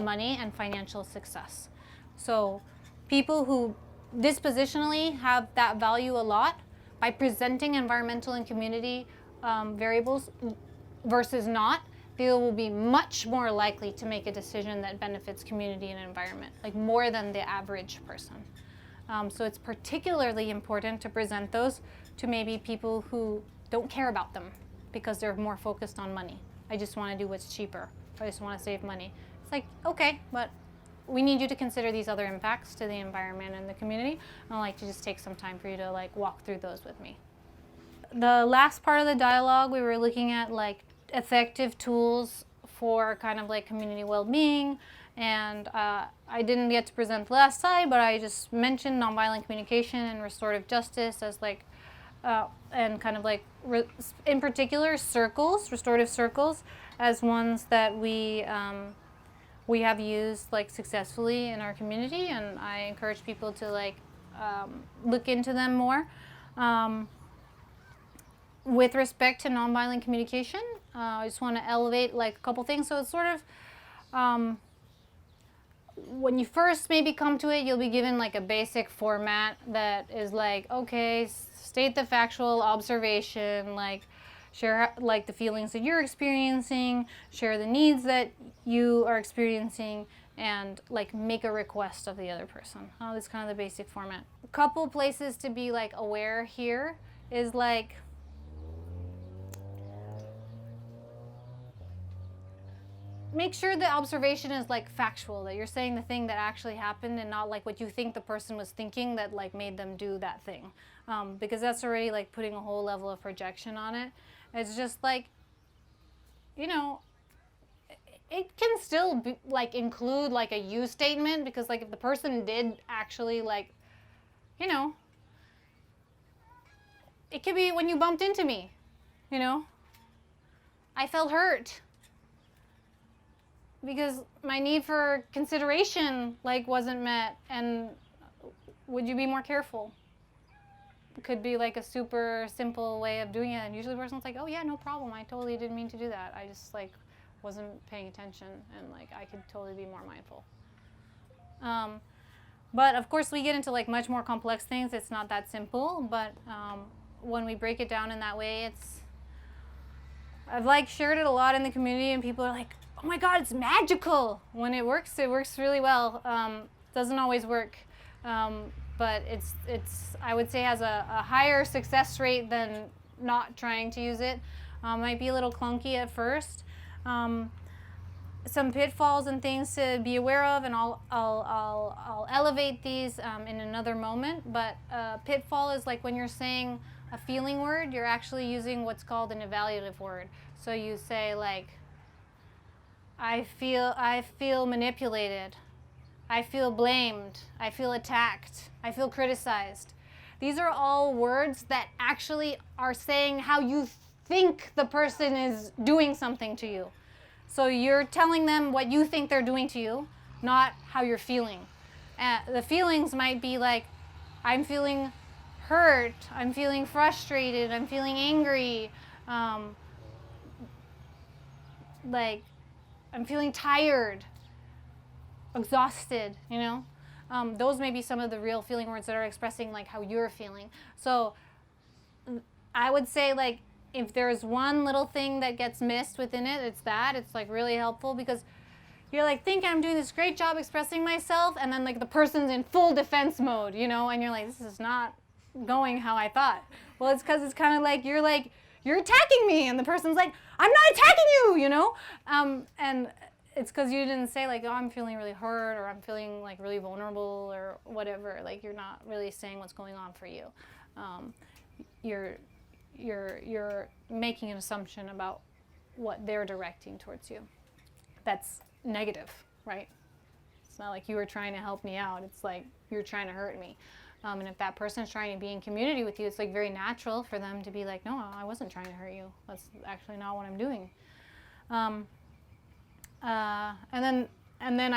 Speaker 1: money and financial success. So people who dispositionally have that value a lot, by presenting environmental and community variables versus not, they will be much more likely to make a decision that benefits community and environment, like more than the average person. So it's particularly important to present those to maybe people who don't care about them because they're more focused on money. I just want to do what's cheaper. I just want to save money. It's like, okay, but we need you to consider these other impacts to the environment and the community. And I'd like to just take some time for you to like walk through those with me. The last part of the dialogue, we were looking at like effective tools for kind of like community well-being. And I didn't get to present the last slide, but I just mentioned nonviolent communication and restorative justice as like, and kind of like, in particular, circles, restorative circles, as ones that we have used like successfully in our community, and I encourage people to like look into them more. With respect to nonviolent communication, I just want to elevate like a couple things. So it's sort of, when you first maybe come to it, you'll be given like a basic format that is like, okay, state the factual observation, like share like the feelings that you're experiencing, share the needs that you are experiencing, and like make a request of the other person. That's kind of the basic format. A couple places to be like aware here is like, make sure the observation is like factual, that you're saying the thing that actually happened and not like what you think the person was thinking that like made them do that thing. Because that's already like putting a whole level of projection on it. It's just like, you know, it can still be, like include like a you statement, because like if the person did actually like, you know, it could be when you bumped into me, you know, I felt hurt because my need for consideration like wasn't met, and would you be more careful? It could be like a super simple way of doing it, and usually the person's like, oh yeah, no problem, I totally didn't mean to do that, I just like wasn't paying attention, and like I could totally be more mindful. But of course we get into like much more complex things. It's not that simple, but when we break it down in that way, I've like shared it a lot in the community, and people are like, oh my God, it's magical. When it works really well. Doesn't always work, but it's I would say has a higher success rate than not trying to use it. Might be a little clunky at first. Some pitfalls and things to be aware of, and I'll elevate these in another moment. But pitfall is like when you're saying a feeling word, you're actually using what's called an evaluative word. So you say like, I feel manipulated, I feel blamed, I feel attacked, I feel criticized. These are all words that actually are saying how you think the person is doing something to you. So you're telling them what you think they're doing to you, not how you're feeling. The feelings might be like, I'm feeling hurt, I'm feeling frustrated, I'm feeling angry, like I'm feeling tired, exhausted, you know? Those may be some of the real feeling words that are expressing like how you're feeling. So I would say like, if there's one little thing that gets missed within it, it's that. It's like really helpful, because you're like thinking I'm doing this great job expressing myself, and then like the person's in full defense mode, you know, and you're like, this is not going how I thought. Well, it's because it's kind of like, you're attacking me, and the person's like, I'm not attacking you, you know? And it's because you didn't say like, oh, I'm feeling really hurt, or I'm feeling like really vulnerable, or whatever. Like you're not really saying what's going on for you. You're making an assumption about what they're directing towards you. That's negative, right? It's not like you were trying to help me out. It's like you're trying to hurt me. And if that person's trying to be in community with you, it's like very natural for them to be like, no, I wasn't trying to hurt you. That's actually not what I'm doing. And then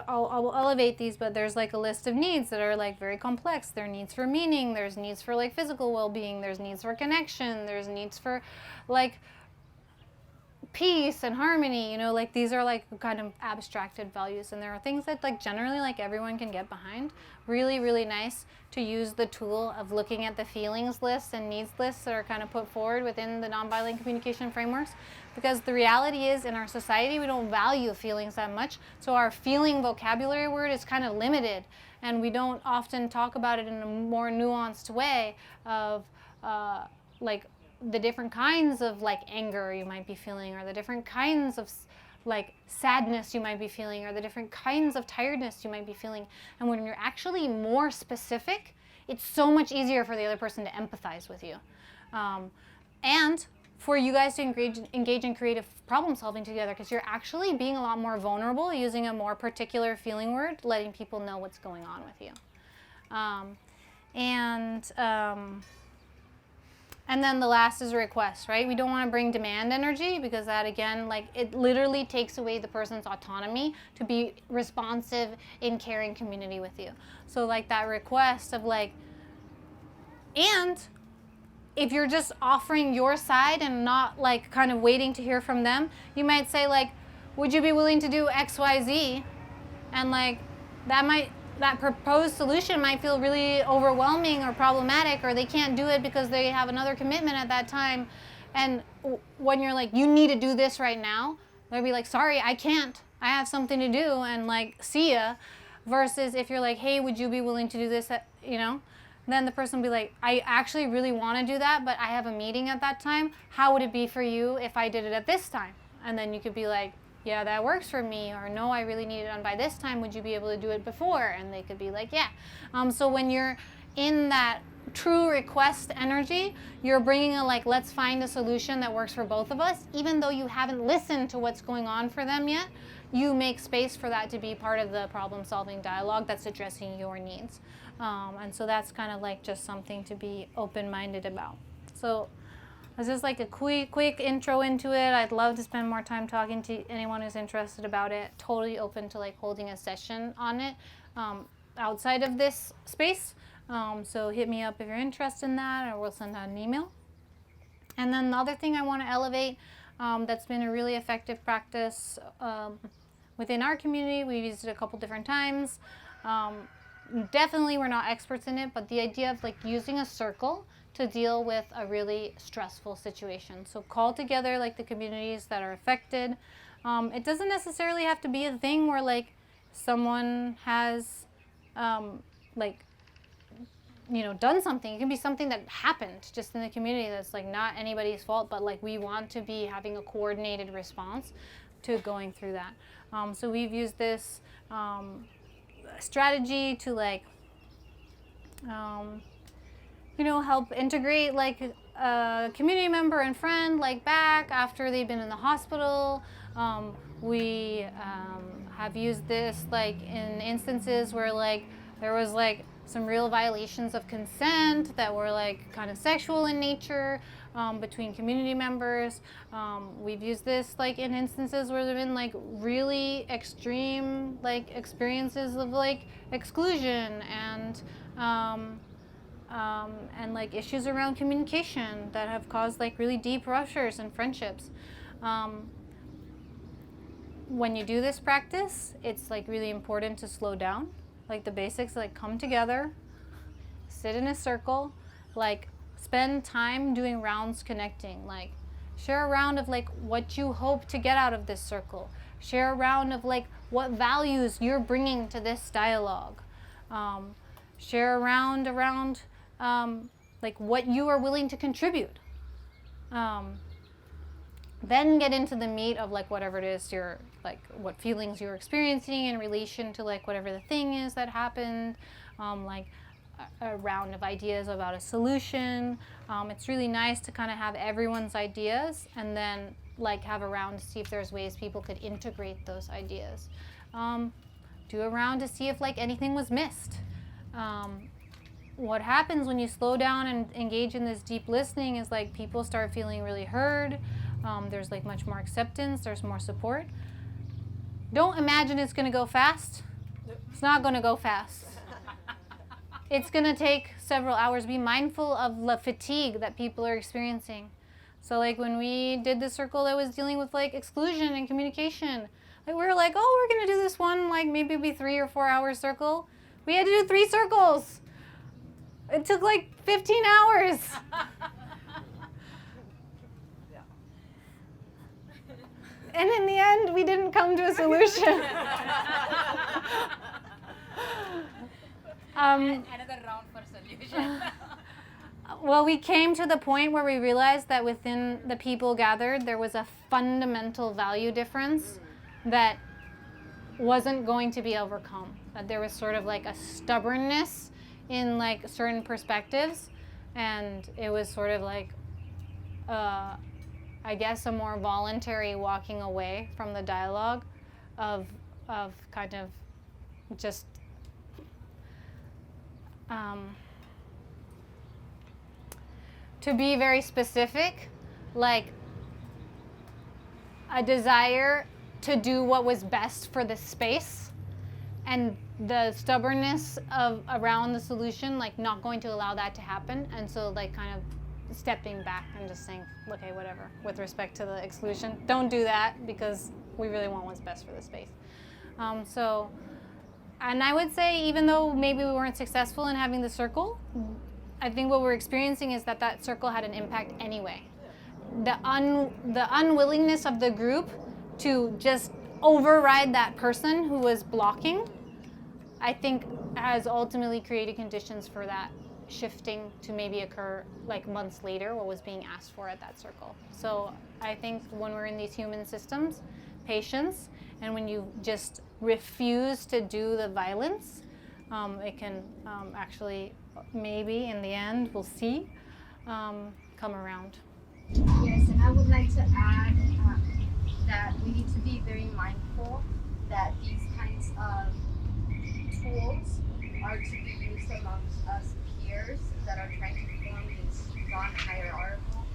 Speaker 1: I'll elevate these, but there's like a list of needs that are like very complex. There are needs for meaning, there's needs for like physical well-being, there's needs for connection, there's needs for like peace and harmony, you know, like these are like kind of abstracted values, and there are things that like generally like everyone can get behind. Really, really nice to use the tool of looking at the feelings lists and needs lists that are kind of put forward within the nonviolent communication frameworks, because the reality is in our society we don't value feelings that much, so our feeling vocabulary word is kind of limited, and we don't often talk about it in a more nuanced way of like the different kinds of like anger you might be feeling, or the different kinds of like sadness you might be feeling, or the different kinds of tiredness you might be feeling. And when you're actually more specific, it's so much easier for the other person to empathize with you. And for you guys to engage in creative problem solving together, because you're actually being a lot more vulnerable using a more particular feeling word, letting people know what's going on with you. And then the last is a request, right? We don't want to bring demand energy, because that, again, like it literally takes away the person's autonomy to be responsive in caring community with you. So like that request of like, and if you're just offering your side and not like kind of waiting to hear from them, you might say like, would you be willing to do X, Y, Z? And like that proposed solution might feel really overwhelming or problematic, or they can't do it because they have another commitment at that time. And when you're like, you need to do this right now, they'll be like, sorry, I can't. I have something to do, and like, see ya. Versus if you're like, hey, would you be willing to do this, you know? Then the person will be like, I actually really want to do that, but I have a meeting at that time. How would it be for you if I did it at this time? And then you could be like, yeah, that works for me, or no, I really need it done by this time. Would you be able to do it before? And they could be like, yeah. So when you're in that true request energy, you're bringing a like, let's find a solution that works for both of us, even though you haven't listened to what's going on for them yet. You make space for that to be part of the problem-solving dialogue that's addressing your needs. And so that's kind of like just something to be open-minded about. So this is like a quick intro into it. I'd love to spend more time talking to anyone who's interested about it. Totally open to like holding a session on it outside of this space. So hit me up if you're interested in that, or we'll send out an email. And then the other thing I want to elevate that's been a really effective practice within our community, we've used it a couple different times. Definitely we're not experts in it, but the idea of like using a circle to deal with a really stressful situation. So call together like the communities that are affected. It doesn't necessarily have to be a thing where like someone has like, you know, done something. It can be something that happened just in the community that's like not anybody's fault, but like we want to be having a coordinated response to going through that. So we've used this strategy to like you know, help integrate like a community member and friend like back after they've been in the hospital. We have used this like in instances where like there was like some real violations of consent that were like kind of sexual in nature between community members. We've used this like in instances where there have been like really extreme like experiences of like exclusion and like issues around communication that have caused like really deep ruptures in friendships. When you do this practice, it's like really important to slow down. Like the basics, like come together, sit in a circle, like spend time doing rounds connecting, like share a round of like what you hope to get out of this circle. Share a round of like what values you're bringing to this dialogue. Share a round around like what you are willing to contribute. Then get into the meat of like whatever it is you're like, what feelings you're experiencing in relation to like whatever the thing is that happened, like a round of ideas about a solution. It's really nice to kind of have everyone's ideas and then like have a round to see if there's ways people could integrate those ideas. Do a round to see if like anything was missed. What happens when you slow down and engage in this deep listening is like people start feeling really heard. There's like much more acceptance, there's more support. Don't imagine it's going to go fast. It's not going to go fast. It's going to take several hours. Be mindful of the fatigue that people are experiencing. So like when we did the circle that was dealing with like exclusion and communication, like we were like, oh, we're gonna do this one, like maybe it'll be 3 or 4 hour circle. We had to do 3 circles. It took like 15 hours. And in the end, we didn't come to a solution.
Speaker 3: Another round for solution.
Speaker 1: Well, we came to the point where we realized that within the people gathered, there was a fundamental value difference that wasn't going to be overcome. That there was sort of like a stubbornness in like certain perspectives, and it was sort of like, I guess, a more voluntary walking away from the dialogue of kind of just to be very specific, like a desire to do what was best for the space, and the stubbornness of around the solution, like not going to allow that to happen, and so like kind of stepping back and just saying, okay, whatever, with respect to the exclusion, don't do that because we really want what's best for the space. And I would say, even though maybe we weren't successful in having the circle, I think what we're experiencing is that that circle had an impact anyway. The unwillingness of the group to just override that person who was blocking, I think has ultimately created conditions for that shifting to maybe occur like months later, what was being asked for at that circle. So I think when we're in these human systems, patience, and when you just refuse to do the violence, it can actually, maybe in the end, we'll see, come around.
Speaker 4: Yes, and I would like to add that we need to be very mindful that these kinds of tools are to be used amongst us peers that are trying to form this non-hierarchical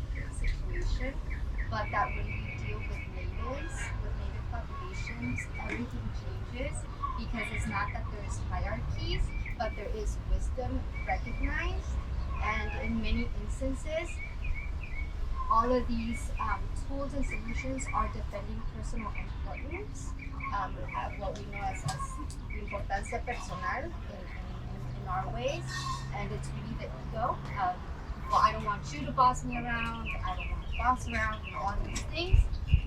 Speaker 4: situation, but that when we deal with natives, with native populations, everything changes, because it's not that there's hierarchies, but there is wisdom recognized, and in many instances, all of these tools and solutions are defending personal importance, what we know as importancia personal in our ways, and it's really the ego of, well, I don't want you to boss me around, I don't want to boss around, all these things.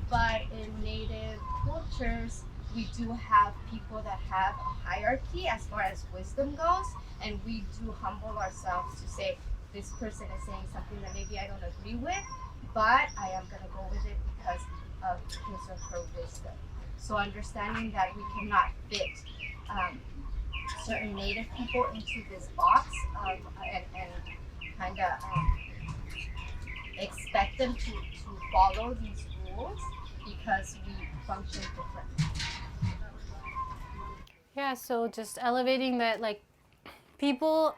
Speaker 4: But in native cultures, we do have people that have a hierarchy as far as wisdom goes, and we do humble ourselves to say, this person is saying something that maybe I don't agree with, but I am going to go with it because of his or her wisdom. So understanding that we cannot fit certain native people into this box and kind of expect them to follow these rules because we function differently.
Speaker 1: Yeah, so just elevating that, like, people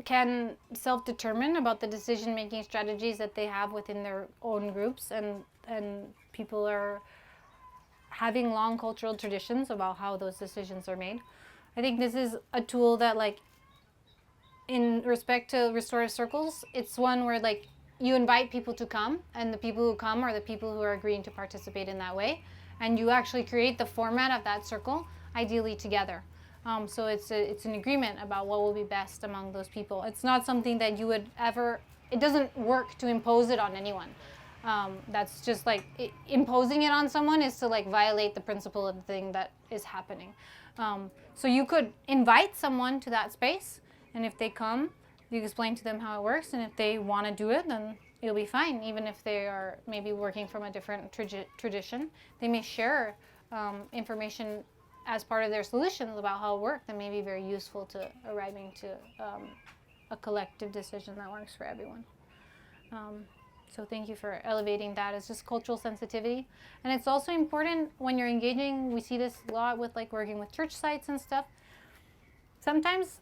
Speaker 1: can self-determine about the decision-making strategies that they have within their own groups, and people are having long cultural traditions about how those decisions are made. I think this is a tool that, like, in respect to restorative circles, it's one where, like, you invite people to come, and the people who come are the people who are agreeing to participate in that way, and you actually create the format of that circle, ideally together. So it's an agreement about what will be best among those people. It's not something that you would ever, it doesn't work to impose it on anyone. That's just like, imposing it on someone is to like violate the principle of the thing that is happening. So you could invite someone to that space, and if they come, you explain to them how it works, and if they want to do it, then it'll be fine. Even if they are maybe working from a different tradition, they may share information as part of their solutions about how it works that may be very useful to arriving to a collective decision that works for everyone. So thank you for elevating that as just cultural sensitivity. And it's also important when you're engaging, we see this a lot with like working with church sites and stuff. Sometimes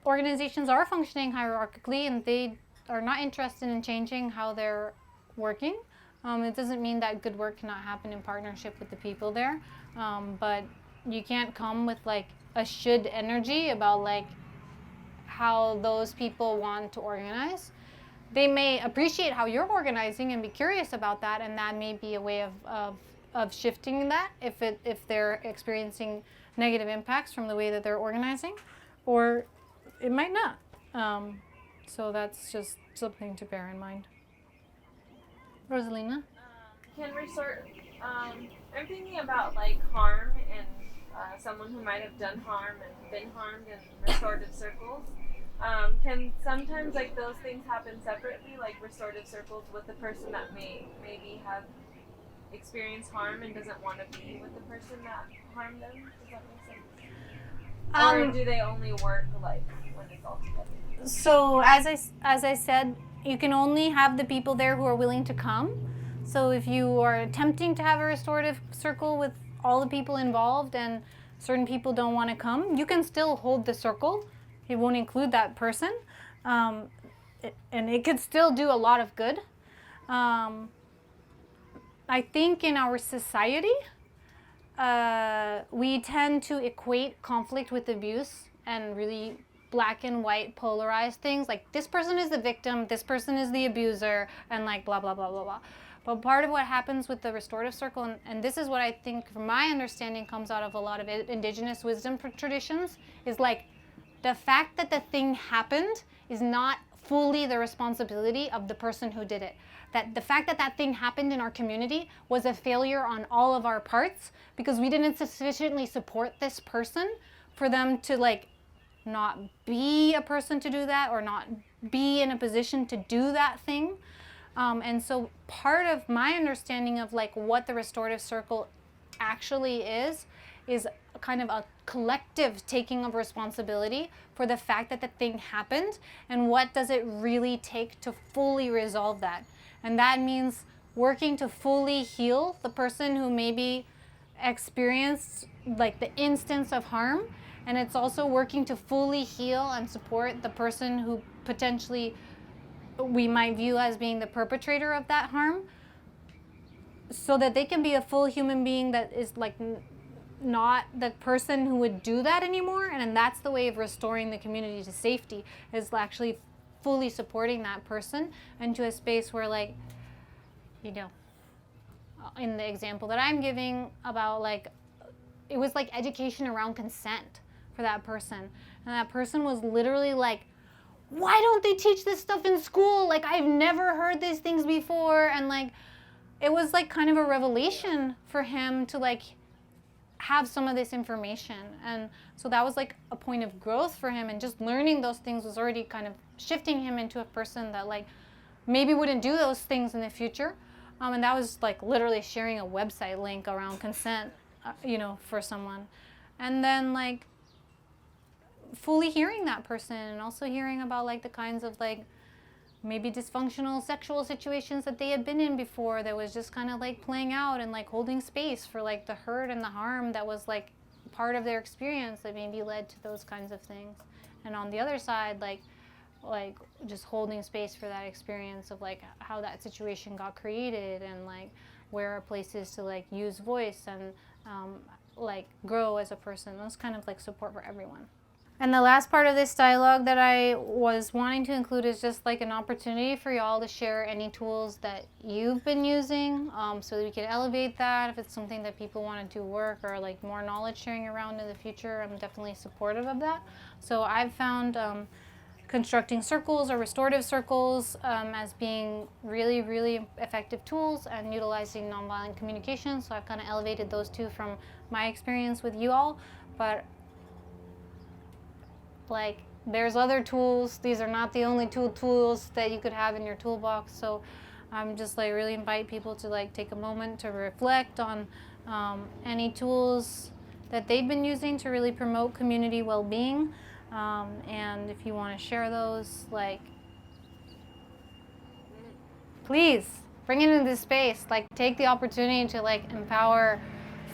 Speaker 1: organizations are functioning hierarchically and they are not interested in changing how they're working. It doesn't mean that good work cannot happen in partnership with the people there, but you can't come with like a should energy about like how those people want to organize. they may appreciate how you're organizing and be curious about that, and that may be a way of shifting that if they're experiencing negative impacts from the way that they're organizing, or it might not. So that's just something to bear in mind. Rosalina?
Speaker 5: Can I'm thinking about like harm and someone who might have done harm and been harmed in restorative circles. Can sometimes like those things happen separately, like restorative circles with the person that maybe have experienced harm and doesn't want to be with the person that harmed them? Does that make sense? Or do they only work like when it's all together?
Speaker 1: So as I said, you can only have the people there who are willing to come. So if you are attempting to have a restorative circle with all the people involved and certain people don't want to come, you can still hold the circle. It won't include that person. And it could still do a lot of good. I think in our society, we tend to equate conflict with abuse and really black and white polarized things. Like, this person is the victim, this person is the abuser, and like blah, blah, blah, blah, blah. But part of what happens with the restorative circle, and this is what I think from my understanding comes out of a lot of indigenous wisdom traditions, is like the fact that the thing happened is not fully the responsibility of the person who did it. That the fact that that thing happened in our community was a failure on all of our parts because we didn't sufficiently support this person for them to like not be a person to do that or not be in a position to do that thing. And so part of my understanding of like what the restorative circle actually is kind of a collective taking of responsibility for the fact that the thing happened and what does it really take to fully resolve that. And that means working to fully heal the person who maybe experienced like the instance of harm, and it's also working to fully heal and support the person who potentially we might view as being the perpetrator of that harm, so that they can be a full human being that is like not the person who would do that anymore. And that's the way of restoring the community to safety, is actually fully supporting that person into a space where, like, you know, in the example that I'm giving about, like, it was like education around consent for that person, and that person was literally like, why don't they teach this stuff in school? Like, I've never heard these things before. And like, it was like kind of a revelation for him to like have some of this information. And so that was like a point of growth for him. And just learning those things was already kind of shifting him into a person that like maybe wouldn't do those things in the future. And that was like literally sharing a website link around consent, you know, for someone. And then like fully hearing that person, and also hearing about like the kinds of like maybe dysfunctional sexual situations that they had been in before that was just kind of like playing out, and like holding space for like the hurt and the harm that was like part of their experience that maybe led to those kinds of things. And on the other side, like just holding space for that experience of like how that situation got created, and like where are places to like use voice and like grow as a person. Those kind of like support for everyone. And the last part of this dialogue that I was wanting to include is just like an opportunity for y'all to share any tools that you've been using, so that we can elevate that. If it's something that people want to do work or like more knowledge sharing around in the future, I'm definitely supportive of that. So I've found constructing circles or restorative circles as being really, really effective tools, and utilizing nonviolent communication. So I've kind of elevated those two from my experience with you all. But like, there's other tools. These are not the only tools that you could have in your toolbox. So I'm just like really invite people to like take a moment to reflect on any tools that they've been using to really promote community well-being. And if you want to share those, like, please bring it into this space. Like, take the opportunity to like empower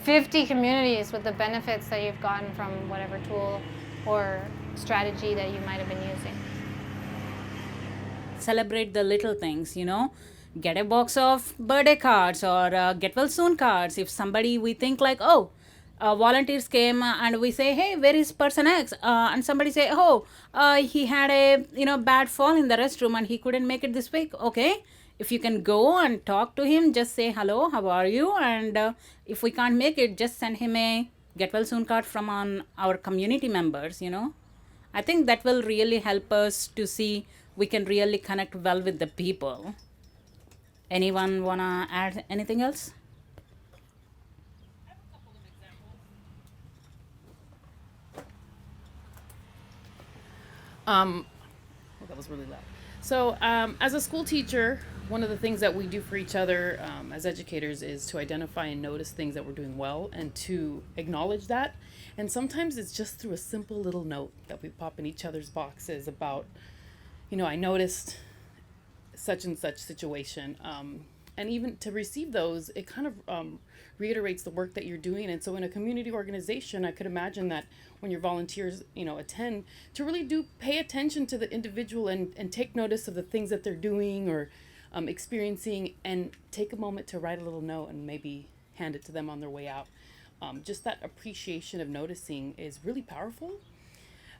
Speaker 1: 50 communities with the benefits that you've gotten from whatever tool or strategy that you might have been using.
Speaker 6: Celebrate the little things, you know. Get a box of birthday cards or get well soon cards. If somebody we think like, oh, volunteers came and we say, hey, where is person X? And somebody say, oh, he had a bad fall in the restroom and he couldn't make it this week. Okay, if you can go and talk to him, just say hello, how are you? And if we can't make it, just send him a get well soon card from our community members. I think that will really help us to see we can really connect well with the people. Anyone wanna add anything else?
Speaker 7: Oh, that was really loud. So, as a school teacher, one of the things that we do for each other as educators is to identify and notice things that we're doing well and to acknowledge that. And sometimes it's just through a simple little note that we pop in each other's boxes about, I noticed such and such situation. And even to receive those, it kind of reiterates the work that you're doing. And so in a community organization, I could imagine that when your volunteers, attend, to really do pay attention to the individual and take notice of the things that they're doing or experiencing, and take a moment to write a little note and maybe hand it to them on their way out. Just that appreciation of noticing is really powerful.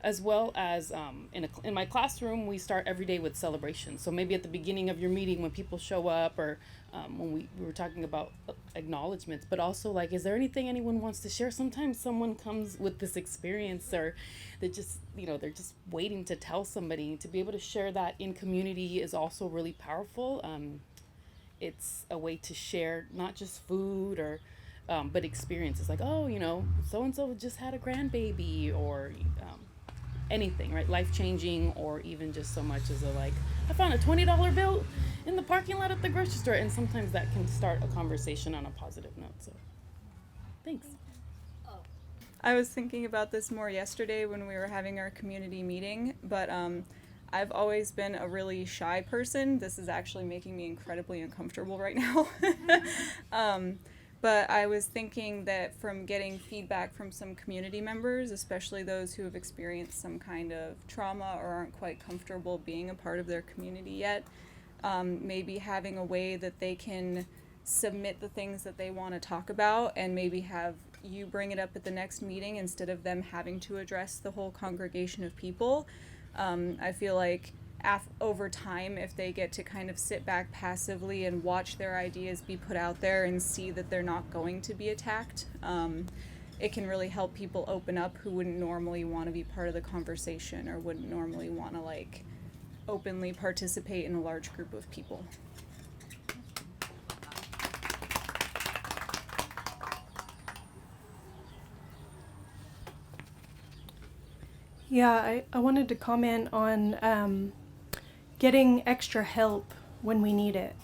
Speaker 7: As well as in my classroom, we start every day with celebration. So maybe at the beginning of your meeting when people show up, or when we were talking about acknowledgments, but also like, is there anything anyone wants to share? Sometimes someone comes with this experience, or they just, they're just waiting to tell somebody. To be able to share that in community is also really powerful. It's a way to share not just food or but experiences, like, oh, so-and-so just had a grandbaby, or anything, right? Life-changing, or even just so much as I found a $20 bill in the parking lot at the grocery store, and sometimes that can start a conversation on a positive note. So thanks.
Speaker 8: I was thinking about this more yesterday when we were having our community meeting, but I've always been a really shy person. This is actually making me incredibly uncomfortable right now. But I was thinking that from getting feedback from some community members, especially those who have experienced some kind of trauma or aren't quite comfortable being a part of their community yet, maybe having a way that they can submit the things that they want to talk about, and maybe have you bring it up at the next meeting instead of them having to address the whole congregation of people. I feel like over time, if they get to kind of sit back passively and watch their ideas be put out there and see that they're not going to be attacked, it can really help people open up who wouldn't normally want to be part of the conversation or wouldn't normally want to openly participate in a large group of people.
Speaker 9: Yeah, I wanted to comment on getting extra help when we need it.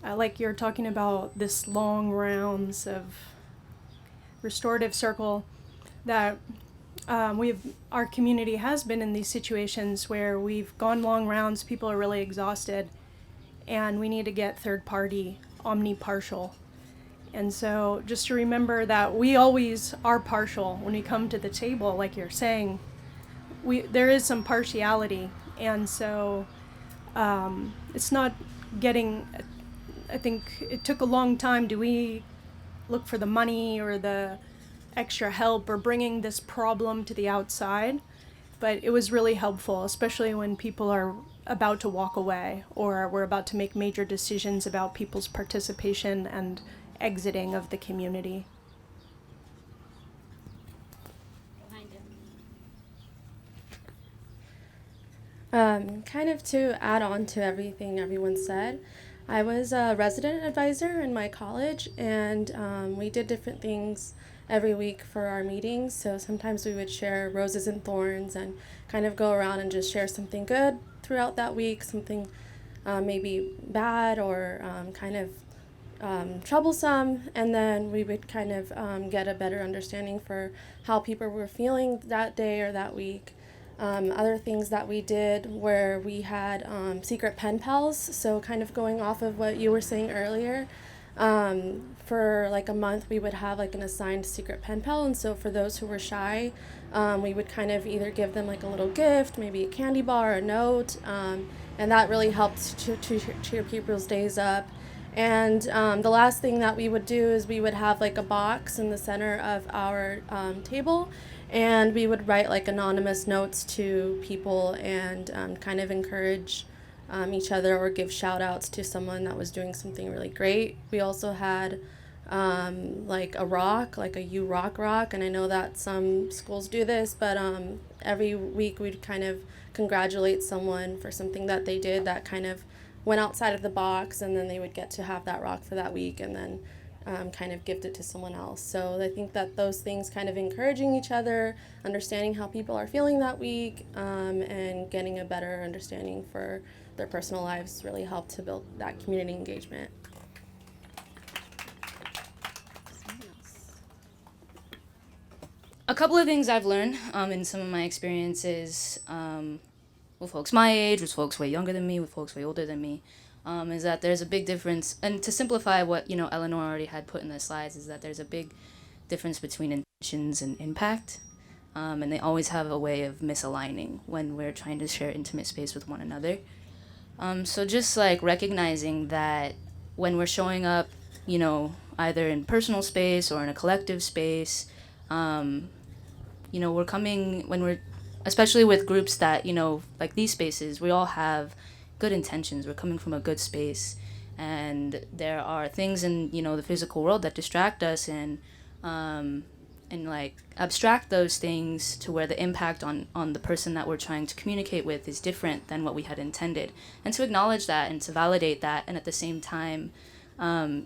Speaker 9: Like you're talking about this long rounds of restorative circle, that our community has been in these situations where we've gone long rounds, people are really exhausted, and we need to get third party omnipartial. And so just to remember that we always are partial when we come to the table, like you're saying. There is some partiality, and so it's not getting, I think it took a long time. Do we look for the money or the extra help or bringing this problem to the outside? But it was really helpful, especially when people are about to walk away or we're about to make major decisions about people's participation and exiting of the community.
Speaker 10: Kind of to add on to everything everyone said, I was a resident advisor in my college, and we did different things every week for our meetings. So sometimes we would share roses and thorns and kind of go around and just share something good throughout that week, something maybe bad or kind of troublesome, and then we would kind of get a better understanding for how people were feeling that day or that week. Other things that we did where we had secret pen pals, so kind of going off of what you were saying earlier, for a month we would have an assigned secret pen pal, and so for those who were shy, we would kind of either give them a little gift, maybe a candy bar or a note, and that really helped to cheer people's days up. And the last thing that we would do is we would have like a box in the center of our table, and we would write like anonymous notes to people and kind of encourage each other or give shout outs to someone that was doing something really great. We also had like a rock, like a You Rock rock, and I know that some schools do this, but every week we'd kind of congratulate someone for something that they did that kind of went outside of the box, and then they would get to have that rock for that week and then kind of gift it to someone else. So I think that those things, kind of encouraging each other, understanding how people are feeling that week, and getting a better understanding for their personal lives really helped to build that community engagement.
Speaker 11: A couple of things I've learned in some of my experiences with folks my age, with folks way younger than me, with folks way older than me, is that there's a big difference. And to simplify what, Elinor already had put in the slides, is that there's a big difference between intentions and impact. And they always have a way of misaligning when we're trying to share intimate space with one another. So just like recognizing that when we're showing up, either in personal space or in a collective space, we're coming, when we're, especially with groups that, like these spaces, we all have good intentions. We're coming from a good space. And there are things in, the physical world that distract us and like abstract those things to where the impact on the person that we're trying to communicate with is different than what we had intended. And to acknowledge that and to validate that, and at the same time,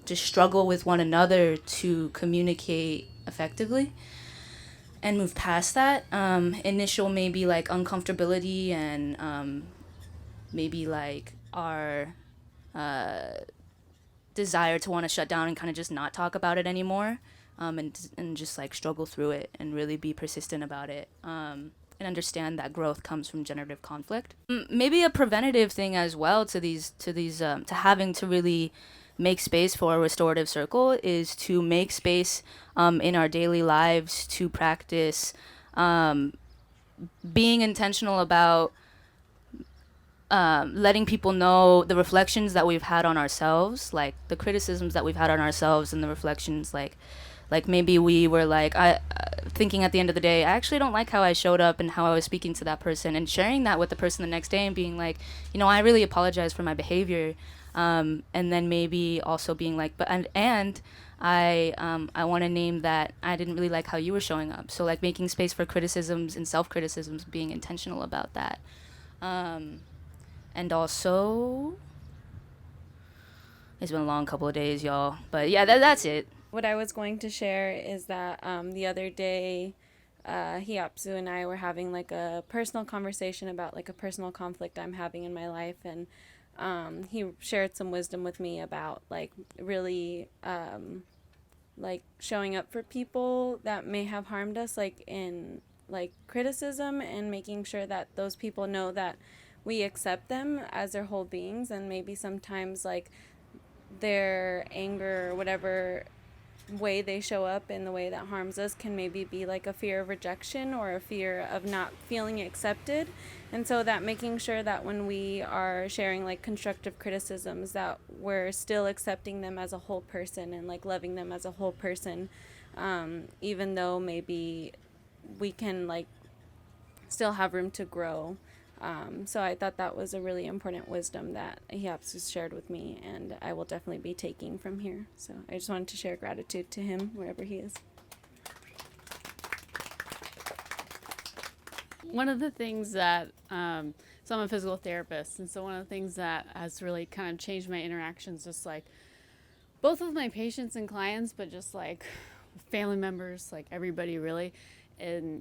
Speaker 11: just struggle with one another to communicate effectively and move past that initial maybe like uncomfortability and maybe like our desire to want to shut down and kind of just not talk about it anymore, and just like struggle through it and really be persistent about it, and understand that growth comes from generative conflict. Maybe a preventative thing as well to having to really make space for a restorative circle is to make space in our daily lives to practice being intentional about letting people know the reflections that we've had on ourselves, like the criticisms that we've had on ourselves, and the reflections like maybe we were like thinking at the end of the day, I actually don't like how I showed up and how I was speaking to that person, and sharing that with the person the next day and being like, I really apologize for my behavior. And then maybe also being like, but and I want to name that I didn't really like how you were showing up. So like making space for criticisms and self-criticisms, being intentional about that. And also, it's been a long couple of days, y'all. But yeah, that's it.
Speaker 8: What I was going to share is that the other day, Hiapsu and I were having like a personal conversation about like a personal conflict I'm having in my life, and he shared some wisdom with me about like really like showing up for people that may have harmed us, like in like criticism, and making sure that those people know that we accept them as their whole beings, and maybe sometimes like their anger or whatever way they show up in the way that harms us can maybe be like a fear of rejection or a fear of not feeling accepted. And so that making sure that when we are sharing like constructive criticisms, that we're still accepting them as a whole person and like loving them as a whole person, even though maybe we can like still have room to grow. So I thought that was a really important wisdom that Hiapsu shared with me, and I will definitely be taking from here. So I just wanted to share gratitude to him wherever he is.
Speaker 12: One of the things that, so I'm a physical therapist, and so one of the things that has really kind of changed my interactions, just like both with my patients and clients, but just like family members, like everybody really, and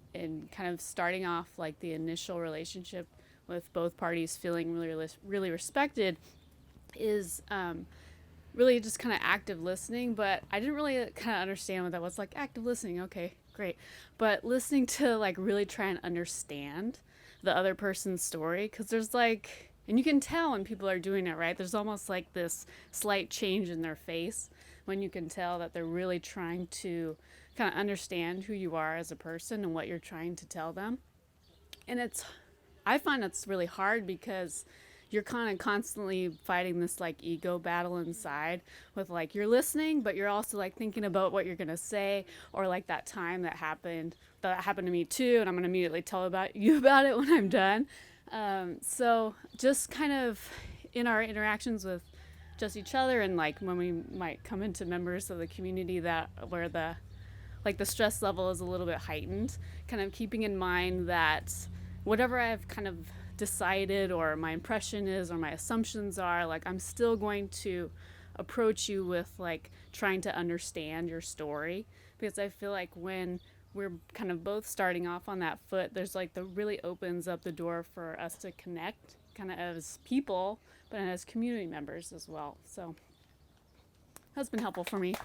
Speaker 12: kind of starting off like the initial relationship with both parties feeling really respected, is really just kind of active listening. But I didn't really kind of understand what that was. Like, active listening, okay, great, but listening to like really try and understand the other person's story, because there's like, and you can tell when people are doing it right, there's almost like this slight change in their face when you can tell that they're really trying to kind of understand who you are as a person and what you're trying to tell them. And I find it's really hard because you're kind of constantly fighting this like ego battle inside with like you're listening, but you're also like thinking about what you're gonna say, or like that time that happened to me too, and I'm gonna immediately tell you about it when I'm done. So just kind of in our interactions with just each other, and like when we might come into members of the community that where the stress level is a little bit heightened, kind of keeping in mind that whatever I've kind of decided or my impression is or my assumptions are, like I'm still going to approach you with like trying to understand your story, because I feel like when we're kind of both starting off on that foot, there's like that really opens up the door for us to connect kind of as people, but as community members as well. So that's been helpful for me.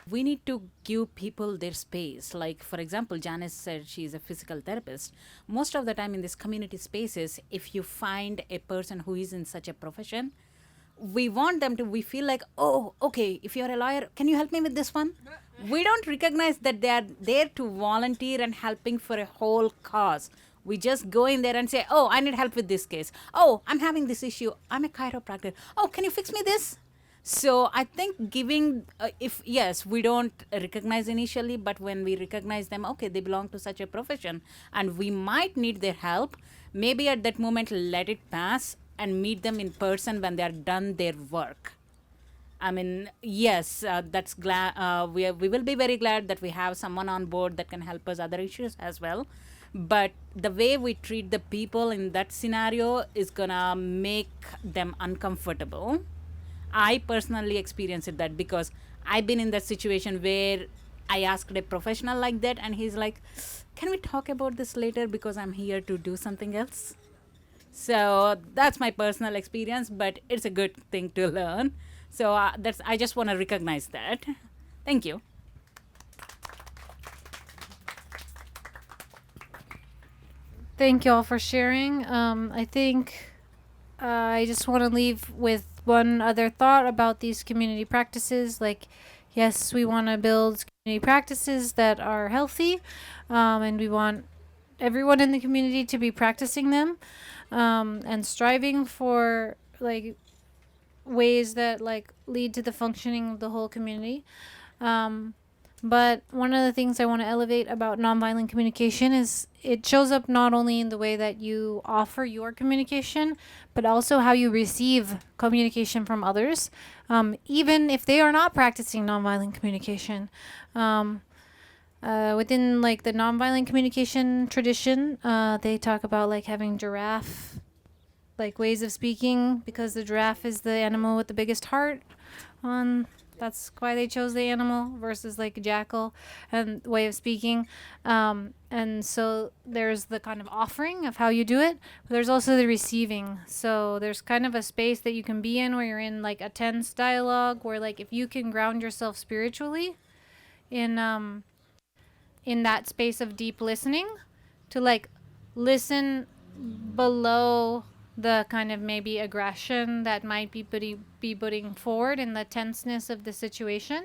Speaker 6: We need to give people their space. Like, for example, Janice said she's a physical therapist. Most of the time in these community spaces, if you find a person who is in such a profession, we feel like, oh, okay, if you're a lawyer, can you help me with this one? We don't recognize that they are there to volunteer and helping for a whole cause. We just go in there and say, oh, I need help with this case. Oh, I'm having this issue. I'm a chiropractor. Oh, can you fix me this? So I think giving, we don't recognize initially, but when we recognize them, okay, they belong to such a profession and we might need their help, maybe at that moment, let it pass and meet them in person when they are done their work. I mean, yes, that's glad. We will be very glad that we have someone on board that can help us other issues as well. But the way we treat the people in that scenario is gonna make them uncomfortable. I personally experienced that because I've been in that situation where I asked a professional like that and he's like, can we talk about this later because I'm here to do something else? So that's my personal experience, but it's a good thing to learn. So I just want to recognize that. Thank you.
Speaker 1: Thank you all for sharing. I think I just want to leave with one other thought about these community practices. Like, yes, we want to build community practices that are healthy, and we want everyone in the community to be practicing them, and striving for like ways that like lead to the functioning of the whole community. But one of the things I want to elevate about nonviolent communication is it shows up not only in the way that you offer your communication, but also how you receive communication from others, even if they are not practicing nonviolent communication. Within like the nonviolent communication tradition, they talk about like having giraffe like ways of speaking because the giraffe is the animal with the biggest heart. That's why they chose the animal versus like a jackal and way of speaking. And so there's the kind of offering of how you do it, but there's also the receiving. So there's kind of a space that you can be in where you're in like a tense dialogue where like if you can ground yourself spiritually in that space of deep listening to like listen below the kind of maybe aggression that might be putting forward in the tenseness of the situation,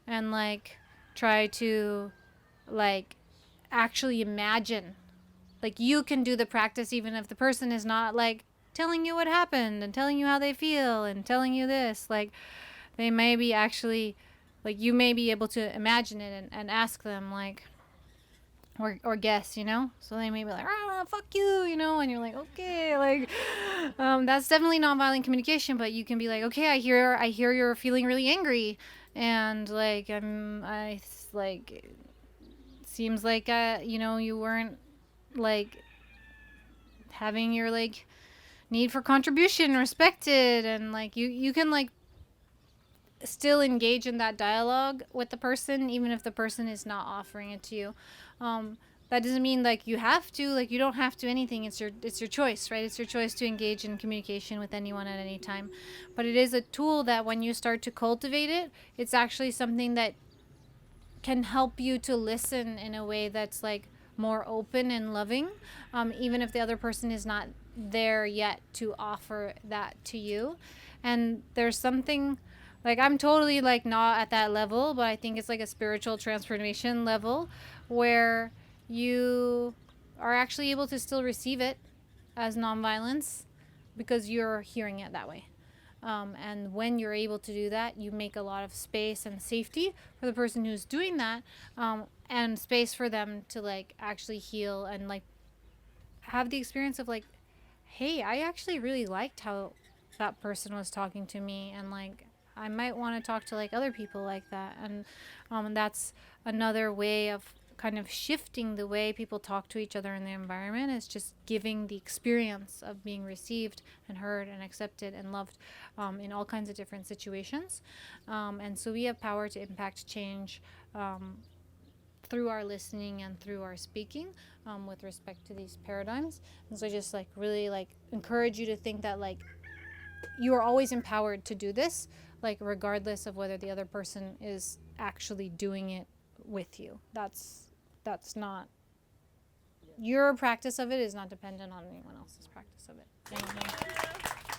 Speaker 1: and like try to like actually imagine like you can do the practice even if the person is not like telling you what happened and telling you how they feel and telling you this. Like they may be actually like you may be able to imagine it and ask them like or guess, you know, so they may be like, fuck you, you know, and you're like, okay, like that's definitely nonviolent communication. But you can be like, okay, I hear you're feeling really angry, and like seems like you know, you weren't like having your like need for contribution respected, and like you can like still engage in that dialogue with the person even if the person is not offering it to you. That doesn't mean like you have to, like you don't have to anything. It's your choice, right? It's your choice to engage in communication with anyone at any time. But it is a tool that when you start to cultivate it, it's actually something that can help you to listen in a way that's like more open and loving, even if the other person is not there yet to offer that to you. And there's something like I'm totally like not at that level, but I think it's like a spiritual transformation level where you are actually able to still receive it as nonviolence because you're hearing it that way. And when you're able to do that, you make a lot of space and safety for the person who's doing that, and space for them to like actually heal and like have the experience of like, hey, I actually really liked how that person was talking to me, and like I might want to talk to like other people like that. And that's another way of kind of shifting the way people talk to each other in the environment, is just giving the experience of being received and heard and accepted and loved in all kinds of different situations. And so we have power to impact change through our listening and through our speaking with respect to these paradigms. And so I just like really like encourage you to think that like you are always empowered to do this, like regardless of whether the other person is actually doing it with you. That's not, your practice of it is not dependent on anyone else's practice of it. Thank you.